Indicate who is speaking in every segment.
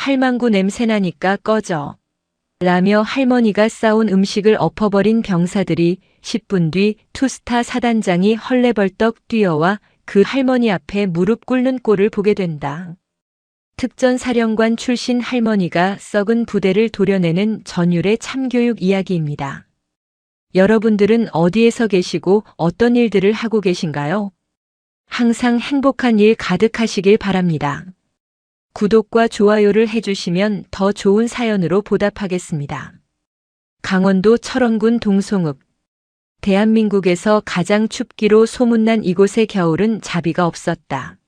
Speaker 1: 할망구 냄새나니까 꺼져. 라며 할머니가 싸온 음식을 엎어버린 병사들이 10분 뒤 투스타 사단장이 헐레벌떡 뛰어와 그 할머니 앞에 무릎 꿇는 꼴을 보게 된다. 특전사령관 출신 할머니가 썩은 부대를 도려내는 전율의 참교육 이야기입니다. 여러분들은 어디에서 계시고 어떤 일들을 하고 계신가요? 항상 행복한 일 가득하시길 바랍니다. 구독과 좋아요를 해주시면 더 좋은 사연으로 보답하겠습니다. 강원도 철원군 동송읍. 대한민국에서 가장 춥기로 소문난 이곳의 겨울은 자비가 없었다.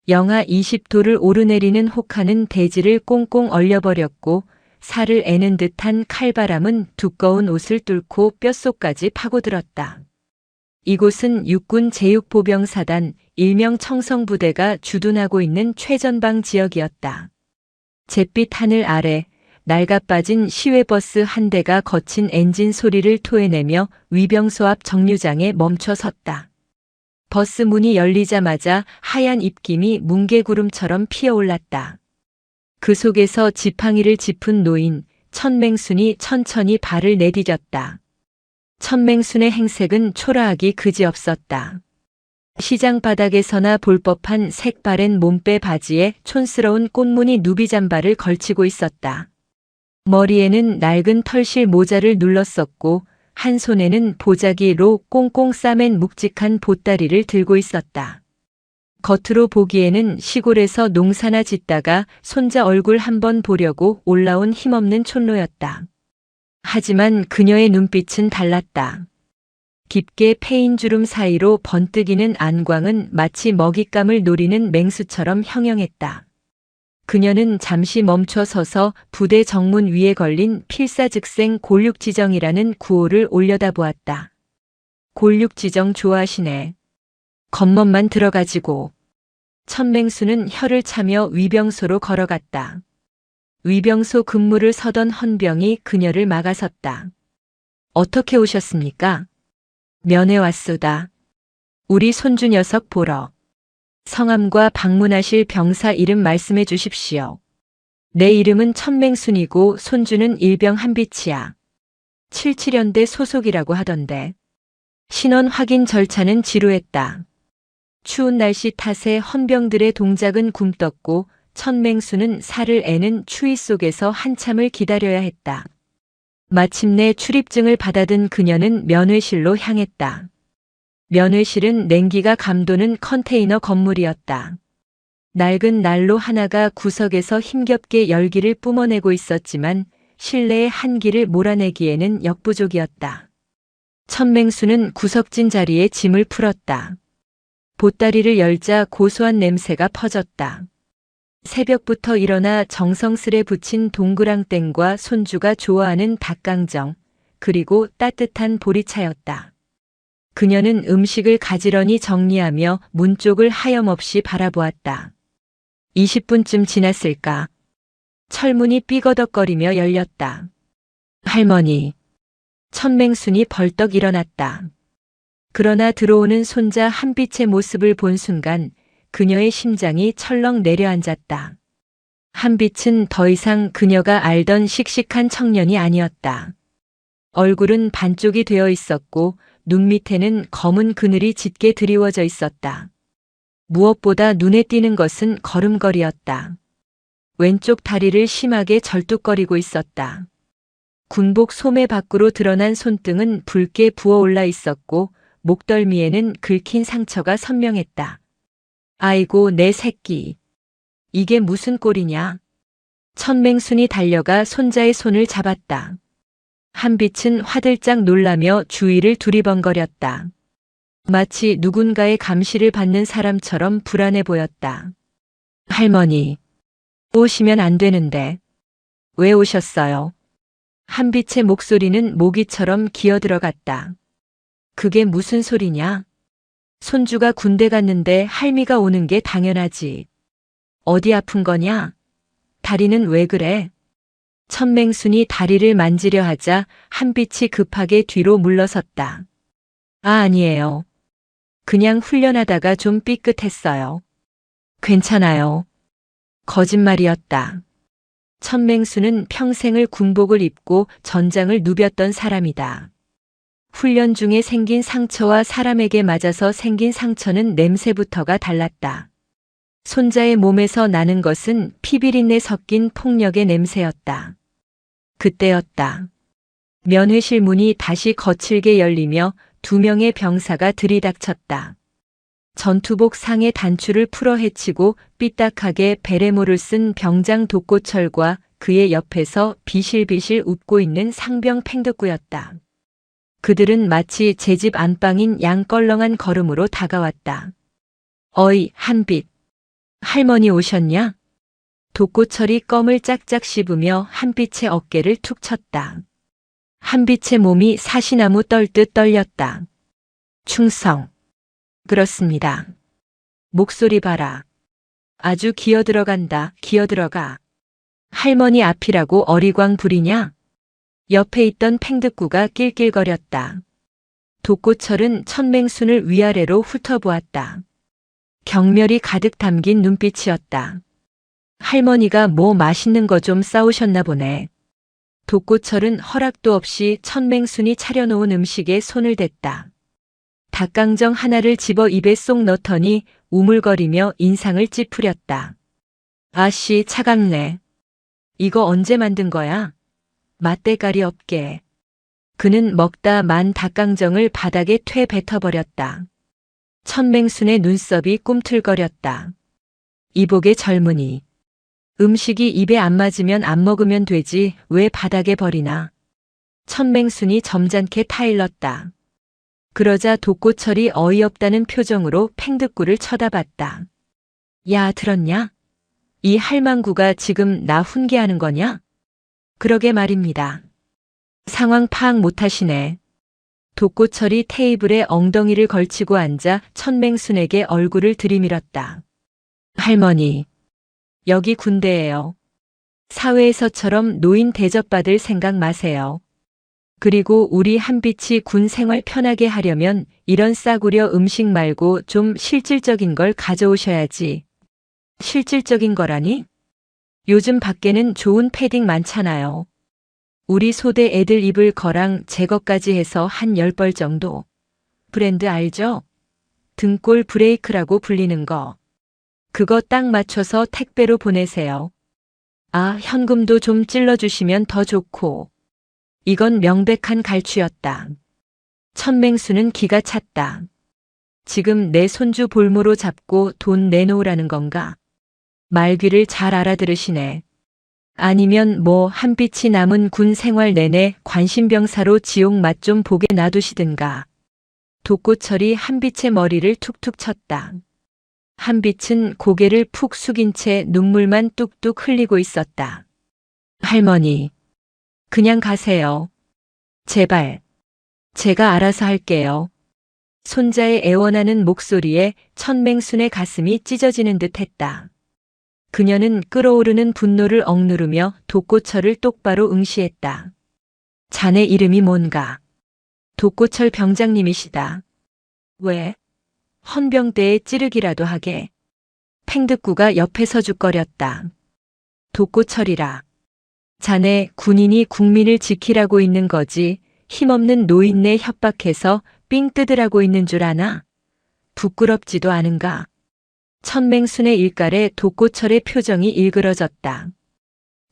Speaker 1: 영하 20도를 오르내리는 혹한은 대지를 꽁꽁 얼려버렸고 살을 애는 듯한 칼바람은 두꺼운 옷을 뚫고 뼛속까지 파고들었다. 이곳은 육군 제육보병사단 일명 청성부대가 주둔하고 있는 최전방 지역이었다. 잿빛 하늘 아래 낡아빠진 시외버스 한 대가 거친 엔진 소리를 토해내며 위병소 앞 정류장에 멈춰 섰다. 버스 문이 열리자마자 하얀 입김이 뭉게구름처럼 피어올랐다. 그 속에서 지팡이를 짚은 노인 천맹순이 천천히 발을 내디뎠다. 천맹순의 행색은 초라하기 그지없었다. 시장 바닥에서나 볼 법한 색바랜 몸빼 바지에 촌스러운 꽃무늬 누비 잠바를 걸치고 있었다. 머리에는 낡은 털실 모자를 눌렀었고 한 손에는 보자기로 꽁꽁 싸맨 묵직한 보따리를 들고 있었다. 겉으로 보기에는 시골에서 농사나 짓다가 손자 얼굴 한번 보려고 올라온 힘없는 촌노였다. 하지만 그녀의 눈빛은 달랐다. 깊게 패인 주름 사이로 번뜩이는 안광은 마치 먹잇감을 노리는 맹수처럼 형형했다. 그녀는 잠시 멈춰 서서 부대 정문 위에 걸린 필사즉생 골육지정이라는 구호를 올려다보았다. 골육지정 좋아하시네. 겉멋만 들어가지고. 천맹수는 혀를 차며 위병소로 걸어갔다. 위병소 근무를 서던 헌병이 그녀를 막아섰다. 어떻게 오셨습니까? 면회 왔소다. 우리 손주 녀석 보러. 성함과 방문하실 병사 이름 말씀해 주십시오. 내 이름은 천맹순이고 손주는 일병 한빛이야. 77연대 소속이라고 하던데. 신원 확인 절차는 지루했다. 추운 날씨 탓에 헌병들의 동작은 굼떴고 천맹수는 살을 애는 추위 속에서 한참을 기다려야 했다. 마침내 출입증을 받아든 그녀는 면회실로 향했다. 면회실은 냉기가 감도는 컨테이너 건물이었다. 낡은 난로 하나가 구석에서 힘겹게 열기를 뿜어내고 있었지만 실내의 한기를 몰아내기에는 역부족이었다. 천맹수는 구석진 자리에 짐을 풀었다. 보따리를 열자 고소한 냄새가 퍼졌다. 새벽부터 일어나 정성스레 부친 동그랑땡과 손주가 좋아하는 닭강정, 그리고 따뜻한 보리차였다. 그녀는 음식을 가지런히 정리하며 문 쪽을 하염없이 바라보았다. 20분쯤 지났을까? 철문이 삐거덕거리며 열렸다. 할머니. 천맹순이 벌떡 일어났다. 그러나 들어오는 손자 한빛의 모습을 본 순간 그녀의 심장이 철렁 내려앉았다. 한빛은 더 이상 그녀가 알던 씩씩한 청년이 아니었다. 얼굴은 반쪽이 되어 있었고 눈 밑에는 검은 그늘이 짙게 드리워져 있었다. 무엇보다 눈에 띄는 것은 걸음걸이였다. 왼쪽 다리를 심하게 절뚝거리고 있었다. 군복 소매 밖으로 드러난 손등은 붉게 부어올라 있었고 목덜미에는 긁힌 상처가 선명했다. 아이고 내 새끼. 이게 무슨 꼴이냐? 천맹순이 달려가 손자의 손을 잡았다. 한빛은 화들짝 놀라며 주위를 두리번거렸다. 마치 누군가의 감시를 받는 사람처럼 불안해 보였다. 할머니, 오시면 안 되는데. 왜 오셨어요? 한빛의 목소리는 모기처럼 기어들어갔다. 그게 무슨 소리냐? 손주가 군대 갔는데 할미가 오는 게 당연하지. 어디 아픈 거냐? 다리는 왜 그래? 천맹순이 다리를 만지려 하자 한빛이 급하게 뒤로 물러섰다. 아니에요. 그냥 훈련하다가 좀 삐끗했어요. 괜찮아요. 거짓말이었다. 천맹수는 평생을 군복을 입고 전장을 누볐던 사람이다. 훈련 중에 생긴 상처와 사람에게 맞아서 생긴 상처는 냄새부터가 달랐다. 손자의 몸에서 나는 것은 피비린내 섞인 폭력의 냄새였다. 그때였다. 면회실 문이 다시 거칠게 열리며 2명의 병사가 들이닥쳤다. 전투복 상의 단추를 풀어 헤치고 삐딱하게 베레모를 쓴 병장 독고철과 그의 옆에서 비실비실 웃고 있는 상병 팽득구였다. 그들은 마치 제 집 안방인 양껄렁한 걸음으로 다가왔다. 어이, 한빛. 할머니 오셨냐? 독고철이 껌을 짝짝 씹으며 한빛의 어깨를 툭 쳤다. 한빛의 몸이 사시나무 떨듯 떨렸다. 충성. 그렇습니다. 목소리 봐라. 아주 기어들어간다. 기어들어가. 할머니 앞이라고 어리광 부리냐? 옆에 있던 팽득구가 낄낄거렸다. 독고철은 천맹순을 위아래로 훑어보았다. 경멸이 가득 담긴 눈빛이었다. 할머니가 뭐 맛있는 거 좀 싸우셨나 보네. 독고철은 허락도 없이 천맹순이 차려놓은 음식에 손을 댔다. 닭강정 하나를 집어 입에 쏙 넣더니 우물거리며 인상을 찌푸렸다. 아씨, 차갑네. 이거 언제 만든 거야? 맛대가리 없게. 그는 먹다 만 닭강정을 바닥에 퇴 뱉어버렸다. 천맹순의 눈썹이 꿈틀거렸다. 이복의 젊은이. 음식이 입에 안 맞으면 안 먹으면 되지 왜 바닥에 버리나. 천맹순이 점잖게 타일렀다. 그러자 독고철이 어이없다는 표정으로 팽득구를 쳐다봤다. 야, 들었냐? 이 할망구가 지금 나 훈계하는 거냐? 그러게 말입니다. 상황 파악 못하시네. 독고철이 테이블에 엉덩이를 걸치고 앉아 천맹순에게 얼굴을 들이밀었다. 할머니, 여기 군대예요. 사회에서처럼 노인 대접받을 생각 마세요. 그리고 우리 한빛이 군 생활 편하게 하려면 이런 싸구려 음식 말고 좀 실질적인 걸 가져오셔야지. 실질적인 거라니? 요즘 밖에는 좋은 패딩 많잖아요. 우리 소대 애들 입을 거랑 제 것까지 해서 한 10벌 정도. 브랜드 알죠? 등골 브레이크라고 불리는 거. 그거 딱 맞춰서 택배로 보내세요. 아, 현금도 좀 찔러주시면 더 좋고. 이건 명백한 갈취였다. 천맹수는 기가 찼다. 지금 내 손주 볼모로 잡고 돈 내놓으라는 건가? 말귀를 잘 알아들으시네. 아니면 뭐 한빛이 남은 군 생활 내내 관심병사로 지옥 맛 좀 보게 놔두시든가. 독고철이 한빛의 머리를 툭툭 쳤다. 한빛은 고개를 푹 숙인 채 눈물만 뚝뚝 흘리고 있었다. 할머니, 그냥 가세요. 제발. 제가 알아서 할게요. 손자의 애원하는 목소리에 천맹순의 가슴이 찢어지는 듯 했다. 그녀는 끓어오르는 분노를 억누르며 독고철을 똑바로 응시했다. 자네 이름이 뭔가? 독고철 병장님이시다. 왜? 헌병대에 찌르기라도 하게. 팽득구가 옆에 서죽거렸다. 독고철이라. 자네 군인이 국민을 지키라고 있는 거지 힘없는 노인네 협박해서 삥 뜯으라고 있는 줄 아나? 부끄럽지도 않은가? 천맹순의 일갈에 독고철의 표정이 일그러졌다.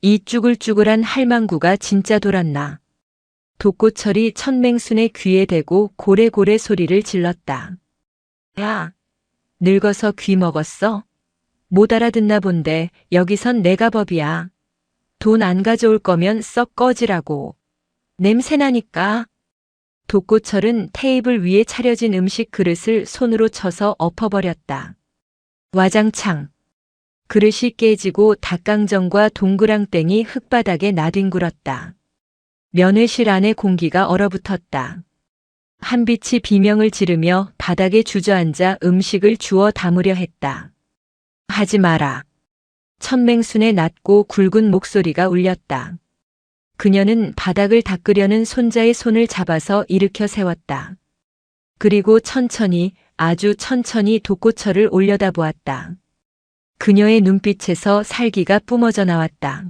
Speaker 1: 이 쭈글쭈글한 할망구가 진짜 돌았나? 독고철이 천맹순의 귀에 대고 고래고래 소리를 질렀다. 야, 늙어서 귀 먹었어? 못 알아듣나 본데 여기선 내가 법이야. 돈 안 가져올 거면 썩 꺼지라고. 냄새나니까. 독고철은 테이블 위에 차려진 음식 그릇을 손으로 쳐서 엎어버렸다. 와장창. 그릇이 깨지고 닭강정과 동그랑땡이 흙바닥에 나뒹굴었다. 면회실 안의 공기가 얼어붙었다. 한빛이 비명을 지르며 바닥에 주저앉아 음식을 주워 담으려 했다. 하지 마라. 천맹순의 낮고 굵은 목소리가 울렸다. 그녀는 바닥을 닦으려는 손자의 손을 잡아서 일으켜 세웠다. 그리고 천천히, 아주 천천히 독고철을 올려다보았다. 그녀의 눈빛에서 살기가 뿜어져 나왔다.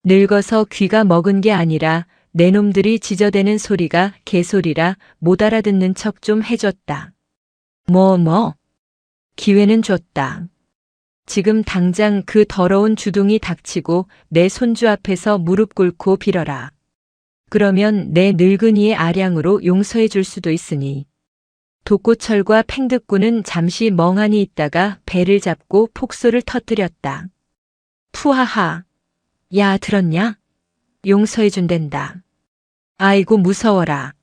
Speaker 1: 늙어서 귀가 먹은 게 아니라 내 놈들이 지저대는 소리가 개소리라 못 알아듣는 척 좀 해줬다. 뭐. 기회는 줬다. 지금 당장 그 더러운 주둥이 닥치고 내 손주 앞에서 무릎 꿇고 빌어라. 그러면 내 늙은이의 아량으로 용서해 줄 수도 있으니. 독고철과 팽득구는 잠시 멍하니 있다가 배를 잡고 폭소를 터뜨렸다. 푸하하. 야, 들었냐? 용서해 준댄다. 아이고 무서워라.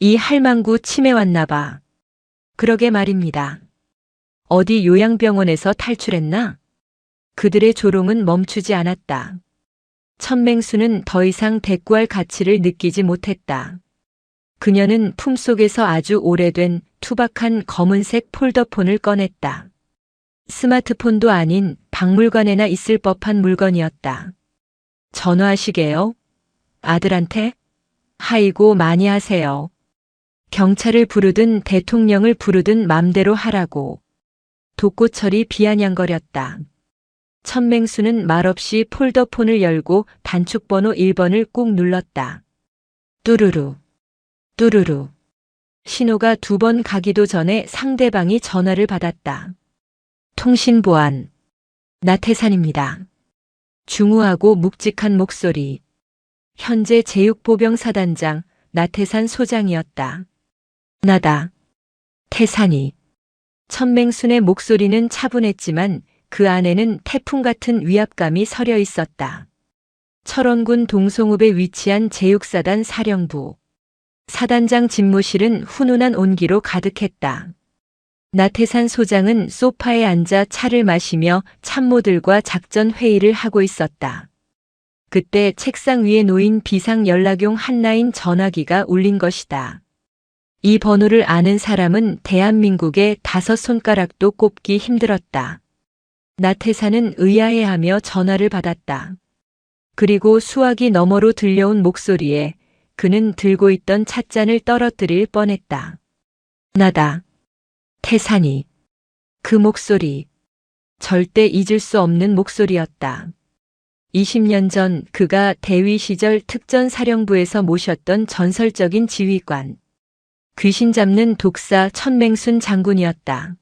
Speaker 1: 이 할망구 치매 왔나 봐. 그러게 말입니다. 어디 요양병원에서 탈출했나? 그들의 조롱은 멈추지 않았다. 천맹수는 더 이상 대꾸할 가치를 느끼지 못했다. 그녀는 품속에서 아주 오래된 투박한 검은색 폴더폰을 꺼냈다. 스마트폰도 아닌 박물관에나 있을 법한 물건이었다. 전화하시게요? 아들한테? 하이고 많이 하세요. 경찰을 부르든 대통령을 부르든 맘대로 하라고. 독고철이 비아냥거렸다. 천맹수는 말없이 폴더폰을 열고 단축번호 1번을 꾹 눌렀다. 뚜루루. 뚜루루. 신호가 2번 가기도 전에 상대방이 전화를 받았다. 통신보안. 나태산입니다. 중후하고 묵직한 목소리. 현재 제육보병사단장 나태산 소장이었다. 나다. 태산이. 천맹순의 목소리는 차분했지만 그 안에는 태풍 같은 위압감이 서려 있었다. 철원군 동송읍에 위치한 제육사단 사령부. 사단장 집무실은 훈훈한 온기로 가득했다. 나태산 소장은 소파에 앉아 차를 마시며 참모들과 작전 회의를 하고 있었다. 그때 책상 위에 놓인 비상연락용 핫라인 전화기가 울린 것이다. 이 번호를 아는 사람은 대한민국의 5손가락도 꼽기 힘들었다. 나태산은 의아해하며 전화를 받았다. 그리고 수화기 너머로 들려온 목소리에 그는 들고 있던 찻잔을 떨어뜨릴 뻔했다. 나다. 태산이. 그 목소리. 절대 잊을 수 없는 목소리였다. 20년 전 그가 대위 시절 특전사령부에서 모셨던 전설적인 지휘관. 귀신 잡는 독사 천맹순 장군이었다.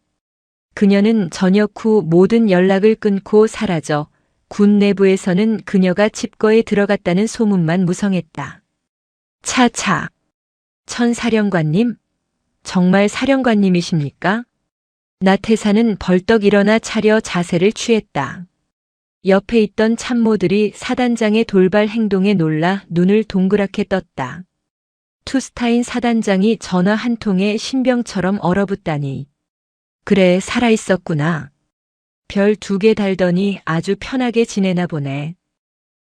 Speaker 1: 그녀는 저녁 후 모든 연락을 끊고 사라져 군 내부에서는 그녀가 칩거에 들어갔다는 소문만 무성했다. 차차. 천사령관님? 정말 사령관님이십니까? 나태산은 벌떡 일어나 차려 자세를 취했다. 옆에 있던 참모들이 사단장의 돌발 행동에 놀라 눈을 동그랗게 떴다. 투스타인 사단장이 전화 한 통에 신병처럼 얼어붙다니. 그래, 살아있었구나. 별 2개 달더니 아주 편하게 지내나 보네.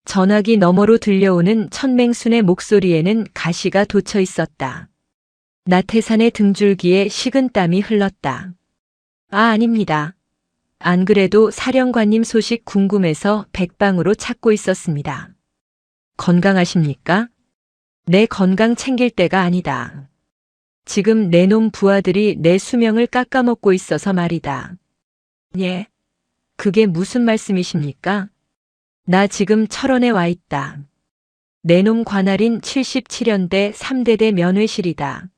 Speaker 1: 전화기 너머로 들려오는 천맹순의 목소리에는 가시가 돋쳐 있었다. 나태산의 등줄기에 식은땀이 흘렀다. 아닙니다. 안 그래도 사령관님 소식 궁금해서 백방으로 찾고 있었습니다. 건강하십니까? 내 건강 챙길 때가 아니다. 지금 내 놈 부하들이 내 수명을 깎아먹고 있어서 말이다. 예? 그게 무슨 말씀이십니까? 나 지금 철원에 와 있다. 내 놈 관할인 77연대 3대대 면회실이다.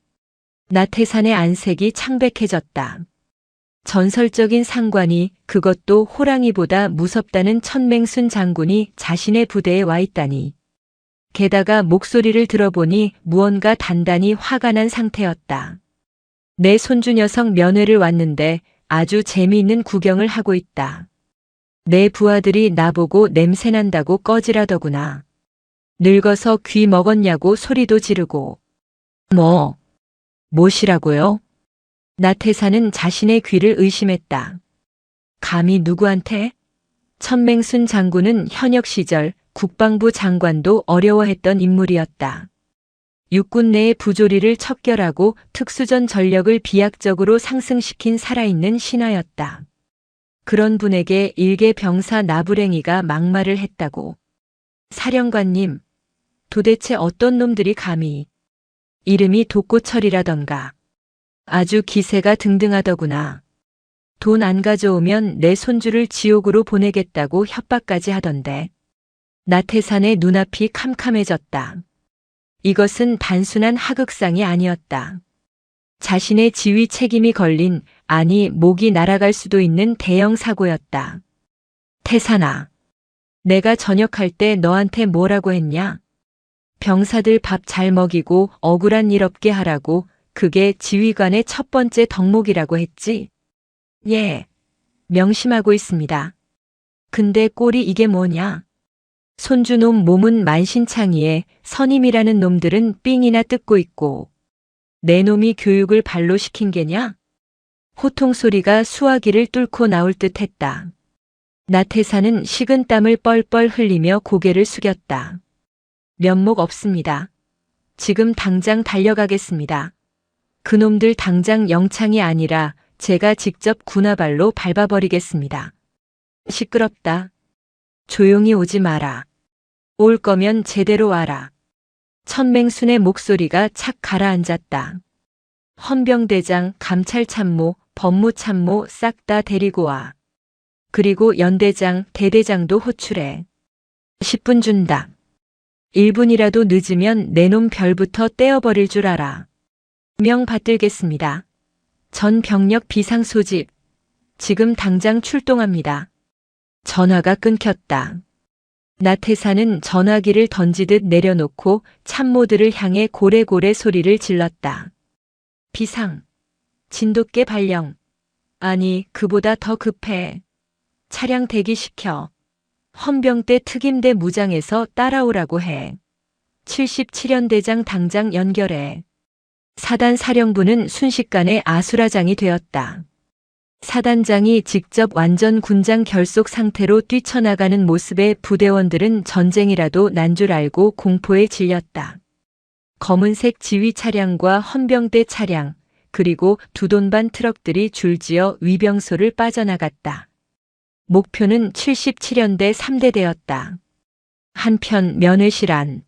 Speaker 1: 나태산의 안색이 창백해졌다. 전설적인 상관이 그것도 호랑이보다 무섭다는 천맹순 장군이 자신의 부대에 와 있다니. 게다가 목소리를 들어보니 무언가 단단히 화가 난 상태였다. 내 손주 녀석 면회를 왔는데 아주 재미있는 구경을 하고 있다. 내 부하들이 나보고 냄새난다고 꺼지라더구나. 늙어서 귀 먹었냐고 소리도 지르고. 뭐시라고요? 나태산은 자신의 귀를 의심했다. 감히 누구한테? 천맹순 장군은 현역 시절 국방부 장관도 어려워했던 인물이었다. 육군 내의 부조리를 척결하고 특수전 전력을 비약적으로 상승시킨 살아있는 신하였다. 그런 분에게 일개 병사 나부랭이가 막말을 했다고. 사령관님, 도대체 어떤 놈들이 감히. 이름이 독고철이라던가. 아주 기세가 등등하더구나. 돈 안 가져오면 내 손주를 지옥으로 보내겠다고 협박까지 하던데. 나태산의 눈앞이 캄캄해졌다. 이것은 단순한 하극상이 아니었다. 자신의 지위 책임이 걸린, 아니 목이 날아갈 수도 있는 대형 사고였다. 태산아, 내가 전역할 때 너한테 뭐라고 했냐? 병사들 밥 잘 먹이고 억울한 일 없게 하라고, 그게 지휘관의 첫 번째 덕목이라고 했지? 예, 명심하고 있습니다. 근데 꼴이 이게 뭐냐? 손주놈 몸은 만신창이에 선임이라는 놈들은 삥이나 뜯고 있고, 내 놈이 교육을 발로 시킨 게냐? 호통 소리가 수화기를 뚫고 나올 듯 했다. 나태산은 식은 땀을 뻘뻘 흘리며 고개를 숙였다. 면목 없습니다. 지금 당장 달려가겠습니다. 그놈들 당장 영창이 아니라 제가 직접 군화발로 밟아버리겠습니다. 시끄럽다. 조용히 오지 마라. 올 거면 제대로 와라. 천맹순의 목소리가 착 가라앉았다. 헌병대장, 감찰참모, 법무참모 싹 다 데리고 와. 그리고 연대장, 대대장도 호출해. 10분 준다. 1분이라도 늦으면 내 놈 별부터 떼어버릴 줄 알아. 명 받들겠습니다. 전 병력 비상 소집. 지금 당장 출동합니다. 전화가 끊겼다. 나태산은 전화기를 던지듯 내려놓고 참모들을 향해 고래고래 소리를 질렀다. 비상. 진돗개 발령. 아니, 그보다 더 급해. 차량 대기시켜. 헌병대 특임대 무장에서 따라오라고 해. 77연대장 당장 연결해. 사단 사령부는 순식간에 아수라장이 되었다. 사단장이 직접 완전 군장 결속 상태로 뛰쳐나가는 모습에 부대원들은 전쟁이라도 난 줄 알고 공포에 질렸다. 검은색 지휘 차량과 헌병대 차량, 그리고 두 돈반 트럭들이 줄지어 위병소를 빠져나갔다. 목표는 77연대 3대대였다. 한편 면회실 안.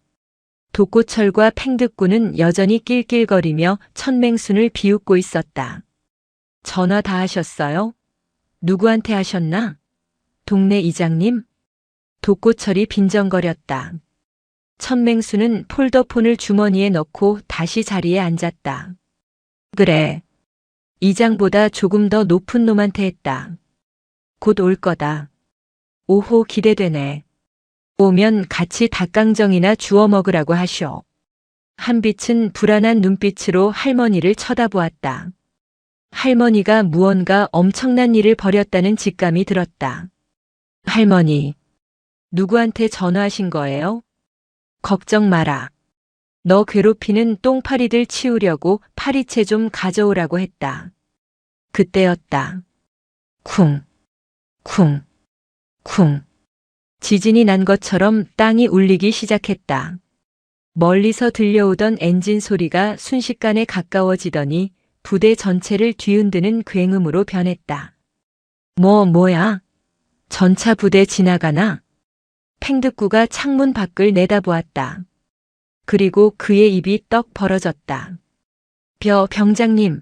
Speaker 1: 독고철과 팽득구는 여전히 낄낄거리며 천맹순을 비웃고 있었다. 전화 다 하셨어요? 누구한테 하셨나? 동네 이장님? 독고철이 빈정거렸다. 천맹순은 폴더폰을 주머니에 넣고 다시 자리에 앉았다. 그래. 이장보다 조금 더 높은 놈한테 했다. 곧 올 거다. 오호 기대되네. 오면 같이 닭강정이나 주워 먹으라고 하쇼. 한빛은 불안한 눈빛으로 할머니를 쳐다보았다. 할머니가 무언가 엄청난 일을 벌였다는 직감이 들었다. 할머니, 누구한테 전화하신 거예요? 걱정 마라. 너 괴롭히는 똥파리들 치우려고 파리채 좀 가져오라고 했다. 그때였다. 쿵, 쿵, 쿵. 지진이 난 것처럼 땅이 울리기 시작했다. 멀리서 들려오던 엔진 소리가 순식간에 가까워지더니 부대 전체를 뒤흔드는 굉음으로 변했다. 뭐야? 전차 부대 지나가나? 팽득구가 창문 밖을 내다보았다. 그리고 그의 입이 떡 벌어졌다. 병장님,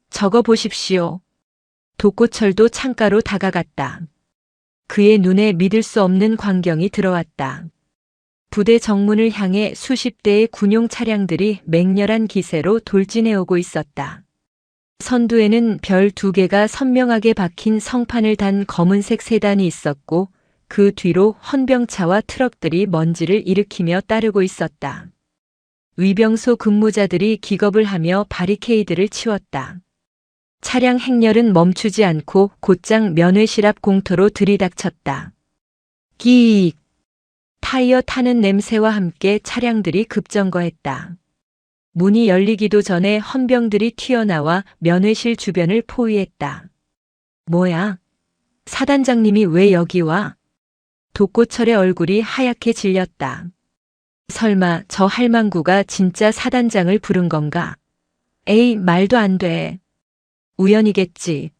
Speaker 1: 저거 보십시오. 독고철도 창가로 다가갔다. 그의 눈에 믿을 수 없는 광경이 들어왔다. 부대 정문을 향해 수십 대의 군용 차량들이 맹렬한 기세로 돌진해오고 있었다. 선두에는 별 2개가 선명하게 박힌 성판을 단 검은색 세단이 있었고 그 뒤로 헌병차와 트럭들이 먼지를 일으키며 따르고 있었다. 위병소 근무자들이 기겁을 하며 바리케이드를 치웠다. 차량 행렬은 멈추지 않고 곧장 면회실 앞 공터로 들이닥쳤다. 끼익! 타이어 타는 냄새와 함께 차량들이 급정거했다. 문이 열리기도 전에 헌병들이 튀어나와 면회실 주변을 포위했다. 뭐야? 사단장님이 왜 여기 와? 독고철의 얼굴이 하얗게 질렸다. 설마 저 할망구가 진짜 사단장을 부른 건가? 에이, 말도 안 돼. 우연이겠지.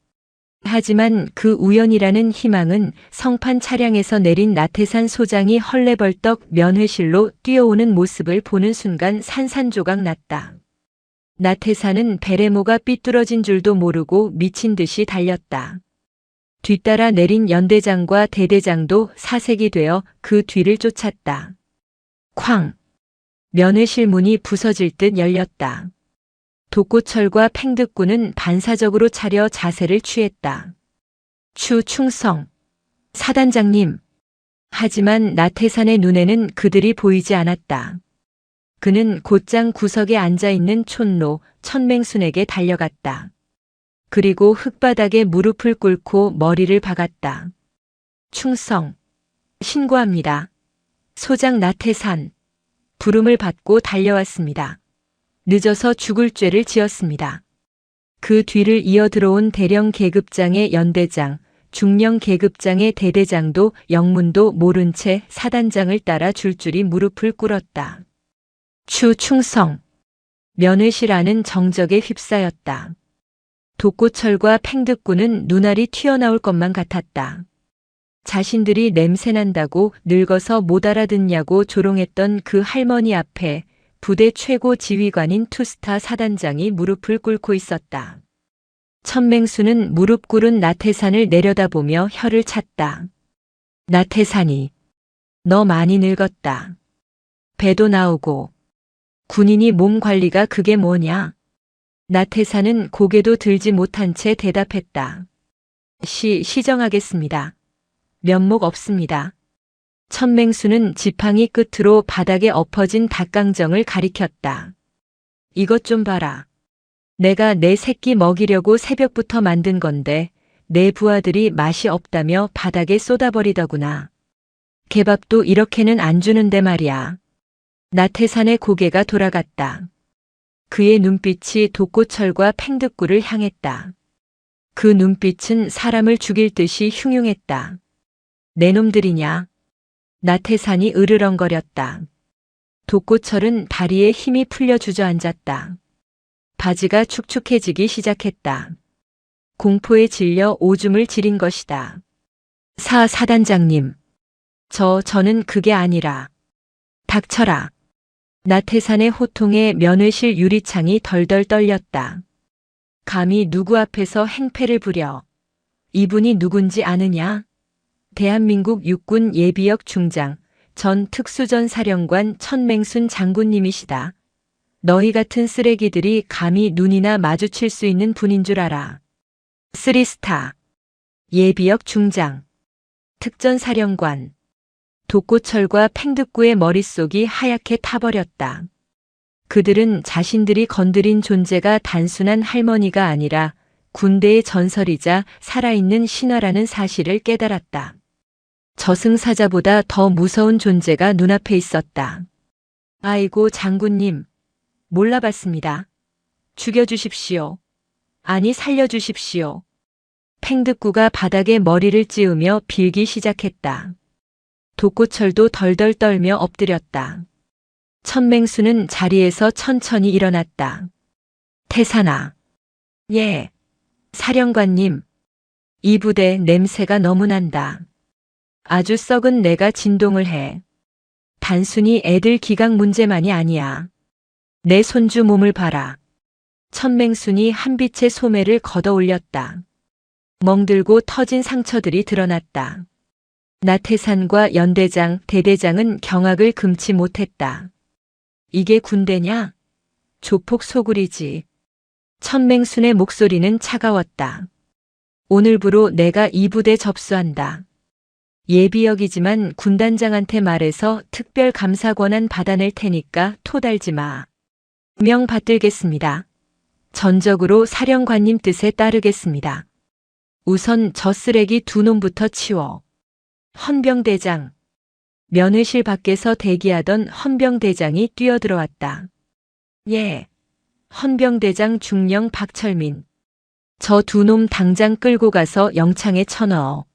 Speaker 1: 하지만 그 우연이라는 희망은 성판 차량에서 내린 나태산 소장이 헐레벌떡 면회실로 뛰어오는 모습을 보는 순간 산산조각 났다. 나태산은 베레모가 삐뚤어진 줄도 모르고 미친 듯이 달렸다. 뒤따라 내린 연대장과 대대장도 사색이 되어 그 뒤를 쫓았다. 쾅! 면회실 문이 부서질 듯 열렸다. 독고철과 팽득구는 반사적으로 차려 자세를 취했다. 충성! 사단장님! 하지만 나태산의 눈에는 그들이 보이지 않았다. 그는 곧장 구석에 앉아있는 촌로 천맹순에게 달려갔다. 그리고 흙바닥에 무릎을 꿇고 머리를 박았다. 충성! 신고합니다. 소장 나태산! 부름을 받고 달려왔습니다. 늦어서 죽을 죄를 지었습니다. 그 뒤를 이어 들어온 대령 계급장의 연대장, 중령 계급장의 대대장도 영문도 모른 채 사단장을 따라 줄줄이 무릎을 꿇었다. 충성! 면회실 안은 정적에 휩싸였다. 독고철과 팽득구는 눈알이 튀어나올 것만 같았다. 자신들이 냄새난다고 늙어서 못 알아듣냐고 조롱했던 그 할머니 앞에 부대 최고 지휘관인 투스타 사단장이 무릎을 꿇고 있었다. 천맹수는 무릎 꿇은 나태산을 내려다보며 혀를 찼다. 나태산이, 너 많이 늙었다. 배도 나오고. 군인이 몸 관리가 그게 뭐냐? 나태산은 고개도 들지 못한 채 대답했다. 시정하겠습니다. 면목 없습니다. 천맹수는 지팡이 끝으로 바닥에 엎어진 닭강정을 가리켰다. 이것 좀 봐라. 내가 내 새끼 먹이려고 새벽부터 만든 건데 내 부하들이 맛이 없다며 바닥에 쏟아버리더구나. 개밥도 이렇게는 안 주는데 말이야. 나태산의 고개가 돌아갔다. 그의 눈빛이 독고철과 팽득구를 향했다. 그 눈빛은 사람을 죽일 듯이 흉흉했다. 내 놈들이냐? 나태산이 으르렁거렸다. 독고철은 다리에 힘이 풀려 주저앉았다. 바지가 축축해지기 시작했다. 공포에 질려 오줌을 지린 것이다. 사단장님. 저는 그게 아니라. 닥쳐라. 나태산의 호통에 면회실 유리창이 덜덜 떨렸다. 감히 누구 앞에서 행패를 부려. 이분이 누군지 아느냐? 대한민국 육군 예비역 중장, 전 특수전사령관 천맹순 장군님이시다. 너희 같은 쓰레기들이 감히 눈이나 마주칠 수 있는 분인 줄 알아. 3스타. 예비역 중장. 특전사령관. 독고철과 팽득구의 머릿속이 하얗게 타버렸다. 그들은 자신들이 건드린 존재가 단순한 할머니가 아니라 군대의 전설이자 살아있는 신화라는 사실을 깨달았다. 저승사자보다 더 무서운 존재가 눈앞에 있었다. 아이고 장군님, 몰라봤습니다. 죽여주십시오. 아니 살려주십시오. 팽득구가 바닥에 머리를 찌우며 빌기 시작했다. 독고철도 덜덜 떨며 엎드렸다. 천맹수는 자리에서 천천히 일어났다. 태산아. 예. 사령관님. 이 부대 냄새가 너무 난다. 아주 썩은 내가 진동을 해. 단순히 애들 기강 문제만이 아니야. 내 손주 몸을 봐라. 천맹순이 한빛의 소매를 걷어 올렸다. 멍들고 터진 상처들이 드러났다. 나태산과 연대장, 대대장은 경악을 금치 못했다. 이게 군대냐? 조폭 소굴이지. 천맹순의 목소리는 차가웠다. 오늘부로 내가 이 부대 접수한다. 예비역이지만 군단장한테 말해서 특별 감사 권한 받아낼 테니까 토달지 마. 명 받들겠습니다. 전적으로 사령관님 뜻에 따르겠습니다. 우선 저 쓰레기 두 놈부터 치워. 헌병대장. 면회실 밖에서 대기하던 헌병대장이 뛰어들어왔다. 예. 헌병대장 중령 박철민. 저 두 놈 당장 끌고 가서 영창에 쳐넣어.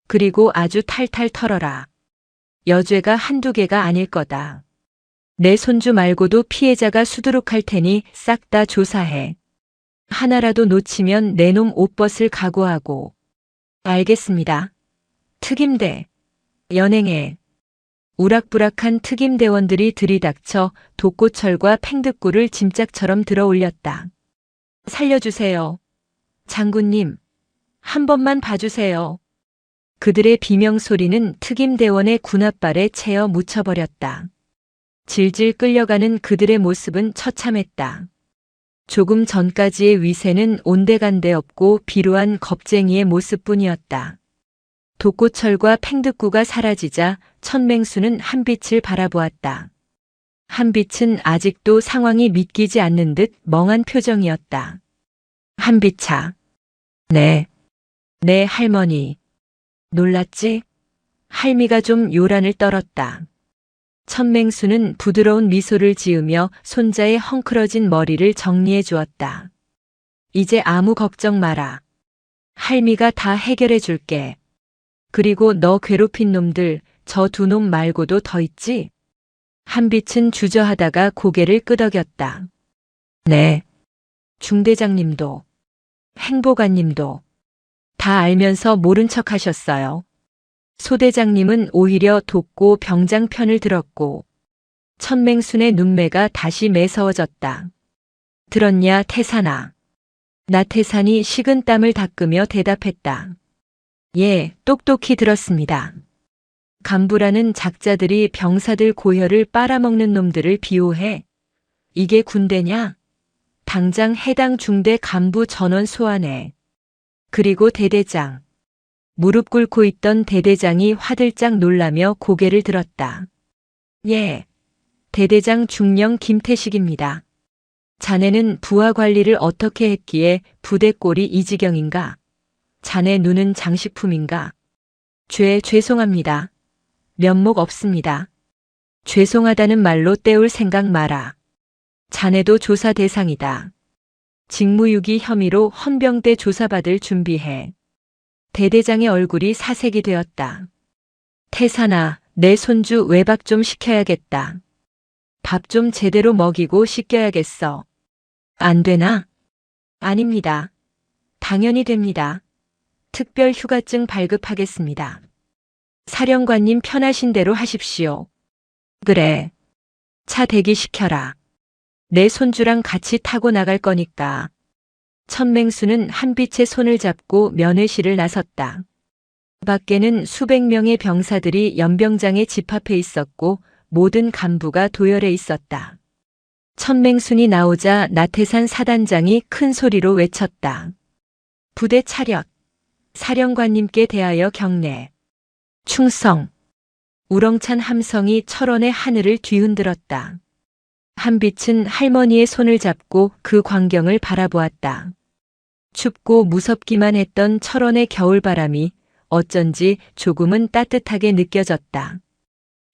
Speaker 1: 그리고 아주 탈탈 털어라. 여죄가 한두 개가 아닐 거다. 내 손주 말고도 피해자가 수두룩할 테니 싹 다 조사해. 하나라도 놓치면 내 놈 옷 벗을 각오하고. 알겠습니다. 특임대. 연행해. 우락부락한 특임대원들이 들이닥쳐 독고철과 팽득구를 짐짝처럼 들어 올렸다. 살려주세요. 장군님. 한 번만 봐주세요. 그들의 비명소리는 특임대원의 군홧발에 채어 묻혀버렸다. 질질 끌려가는 그들의 모습은 처참했다. 조금 전까지의 위세는 온데간데 없고 비루한 겁쟁이의 모습뿐이었다. 독고철과 팽득구가 사라지자 천맹수는 한빛을 바라보았다. 한빛은 아직도 상황이 믿기지 않는 듯 멍한 표정이었다. 한빛아. 네. 내 할머니. 놀랐지? 할미가 좀 요란을 떨었다. 천맹수는 부드러운 미소를 지으며 손자의 헝클어진 머리를 정리해 주었다. 이제 아무 걱정 마라. 할미가 다 해결해 줄게. 그리고 너 괴롭힌 놈들, 저 두 놈 말고도 더 있지? 한빛은 주저하다가 고개를 끄덕였다. 네. 중대장님도, 행보관님도 다 알면서 모른 척 하셨어요. 소대장님은 오히려 돕고 병장 편을 들었고 천맹순의 눈매가 다시 매서워졌다. 들었냐 태산아. 나태산이 식은 땀을 닦으며 대답했다. 예, 똑똑히 들었습니다. 간부라는 작자들이 병사들 고혈을 빨아먹는 놈들을 비호해. 이게 군대냐? 당장 해당 중대 간부 전원 소환해. 그리고 대대장. 무릎 꿇고 있던 대대장이 화들짝 놀라며 고개를 들었다. 예, 대대장 중령 김태식입니다. 자네는 부하 관리를 어떻게 했기에 부대 꼴이 이 지경인가? 자네 눈은 장식품인가? 죄송합니다. 면목 없습니다. 죄송하다는 말로 때울 생각 마라. 자네도 조사 대상이다. 직무유기 혐의로 헌병대 조사받을 준비해. 대대장의 얼굴이 사색이 되었다. 태산아, 내 손주 외박 좀 시켜야겠다. 밥 좀 제대로 먹이고 씻겨야겠어. 안 되나? 아닙니다. 당연히 됩니다. 특별 휴가증 발급하겠습니다. 사령관님 편하신 대로 하십시오. 그래. 차 대기시켜라. 내 손주랑 같이 타고 나갈 거니까. 천맹수는 한빛의 손을 잡고 면회실을 나섰다. 밖에는 수백 명의 병사들이 연병장에 집합해 있었고 모든 간부가 도열해 있었다. 천맹순이 나오자 나태산 사단장이 큰 소리로 외쳤다. 부대 차렷. 사령관님께 대하여 경례. 충성. 우렁찬 함성이 철원의 하늘을 뒤흔들었다. 한빛은 할머니의 손을 잡고 그 광경을 바라보았다. 춥고 무섭기만 했던 철원의 겨울바람이 어쩐지 조금은 따뜻하게 느껴졌다.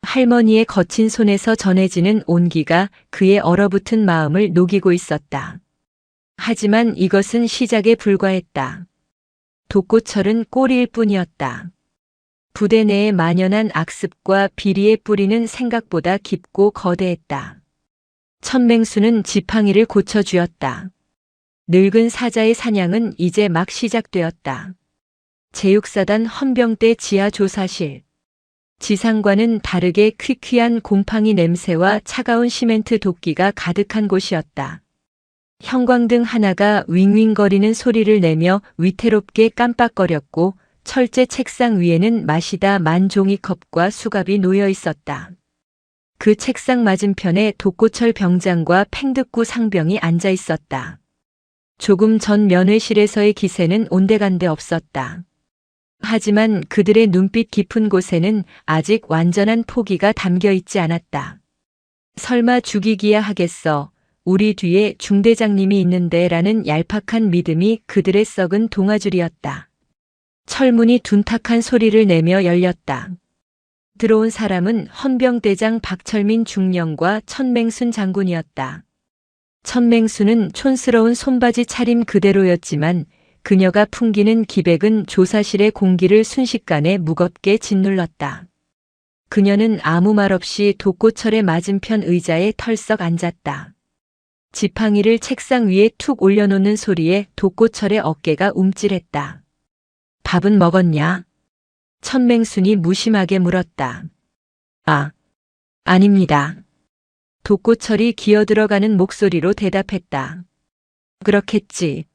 Speaker 1: 할머니의 거친 손에서 전해지는 온기가 그의 얼어붙은 마음을 녹이고 있었다. 하지만 이것은 시작에 불과했다. 독고철은 꼬리일 뿐이었다. 부대 내에 만연한 악습과 비리의 뿌리는 생각보다 깊고 거대했다. 천맹수는 지팡이를 고쳐주었다. 늙은 사자의 사냥은 이제 막 시작되었다. 제육사단 헌병대 지하 조사실. 지상과는 다르게 퀴퀴한 곰팡이 냄새와 차가운 시멘트 도끼가 가득한 곳이었다. 형광등 하나가 윙윙거리는 소리를 내며 위태롭게 깜빡거렸고 철제 책상 위에는 마시다 만 종이컵과 수갑이 놓여 있었다. 그 책상 맞은편에 독고철 병장과 팽득구 상병이 앉아 있었다. 조금 전 면회실에서의 기세는 온데간데 없었다. 하지만 그들의 눈빛 깊은 곳에는 아직 완전한 포기가 담겨 있지 않았다. 설마 죽이기야 하겠어. 우리 뒤에 중대장님이 있는데 라는 얄팍한 믿음이 그들의 썩은 동아줄이었다. 철문이 둔탁한 소리를 내며 열렸다. 들어온 사람은 헌병대장 박철민 중령과 천맹순 장군이었다. 천맹순은 촌스러운 손바지 차림 그대로였지만 그녀가 풍기는 기백은 조사실의 공기를 순식간에 무겁게 짓눌렀다. 그녀는 아무 말 없이 독고철의 맞은편 의자에 털썩 앉았다. 지팡이를 책상 위에 툭 올려놓는 소리에 독고철의 어깨가 움찔했다. 밥은 먹었냐? 천맹순이 무심하게 물었다. 아닙니다. 독고철이 기어들어가는 목소리로 대답했다. 그렇겠지.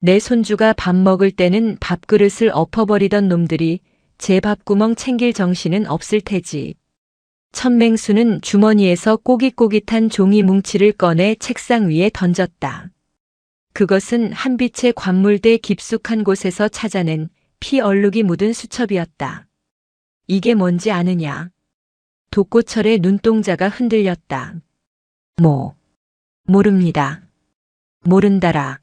Speaker 1: 내 손주가 밥 먹을 때는 밥그릇을 엎어버리던 놈들이 제 밥구멍 챙길 정신은 없을 테지. 천맹수는 주머니에서 꼬깃꼬깃한 종이 뭉치를 꺼내 책상 위에 던졌다. 그것은 한빛의 관물대 깊숙한 곳에서 찾아낸 피 얼룩이 묻은 수첩이었다. 이게 뭔지 아느냐? 독고철의 눈동자가 흔들렸다. 모릅니다. 모른다라.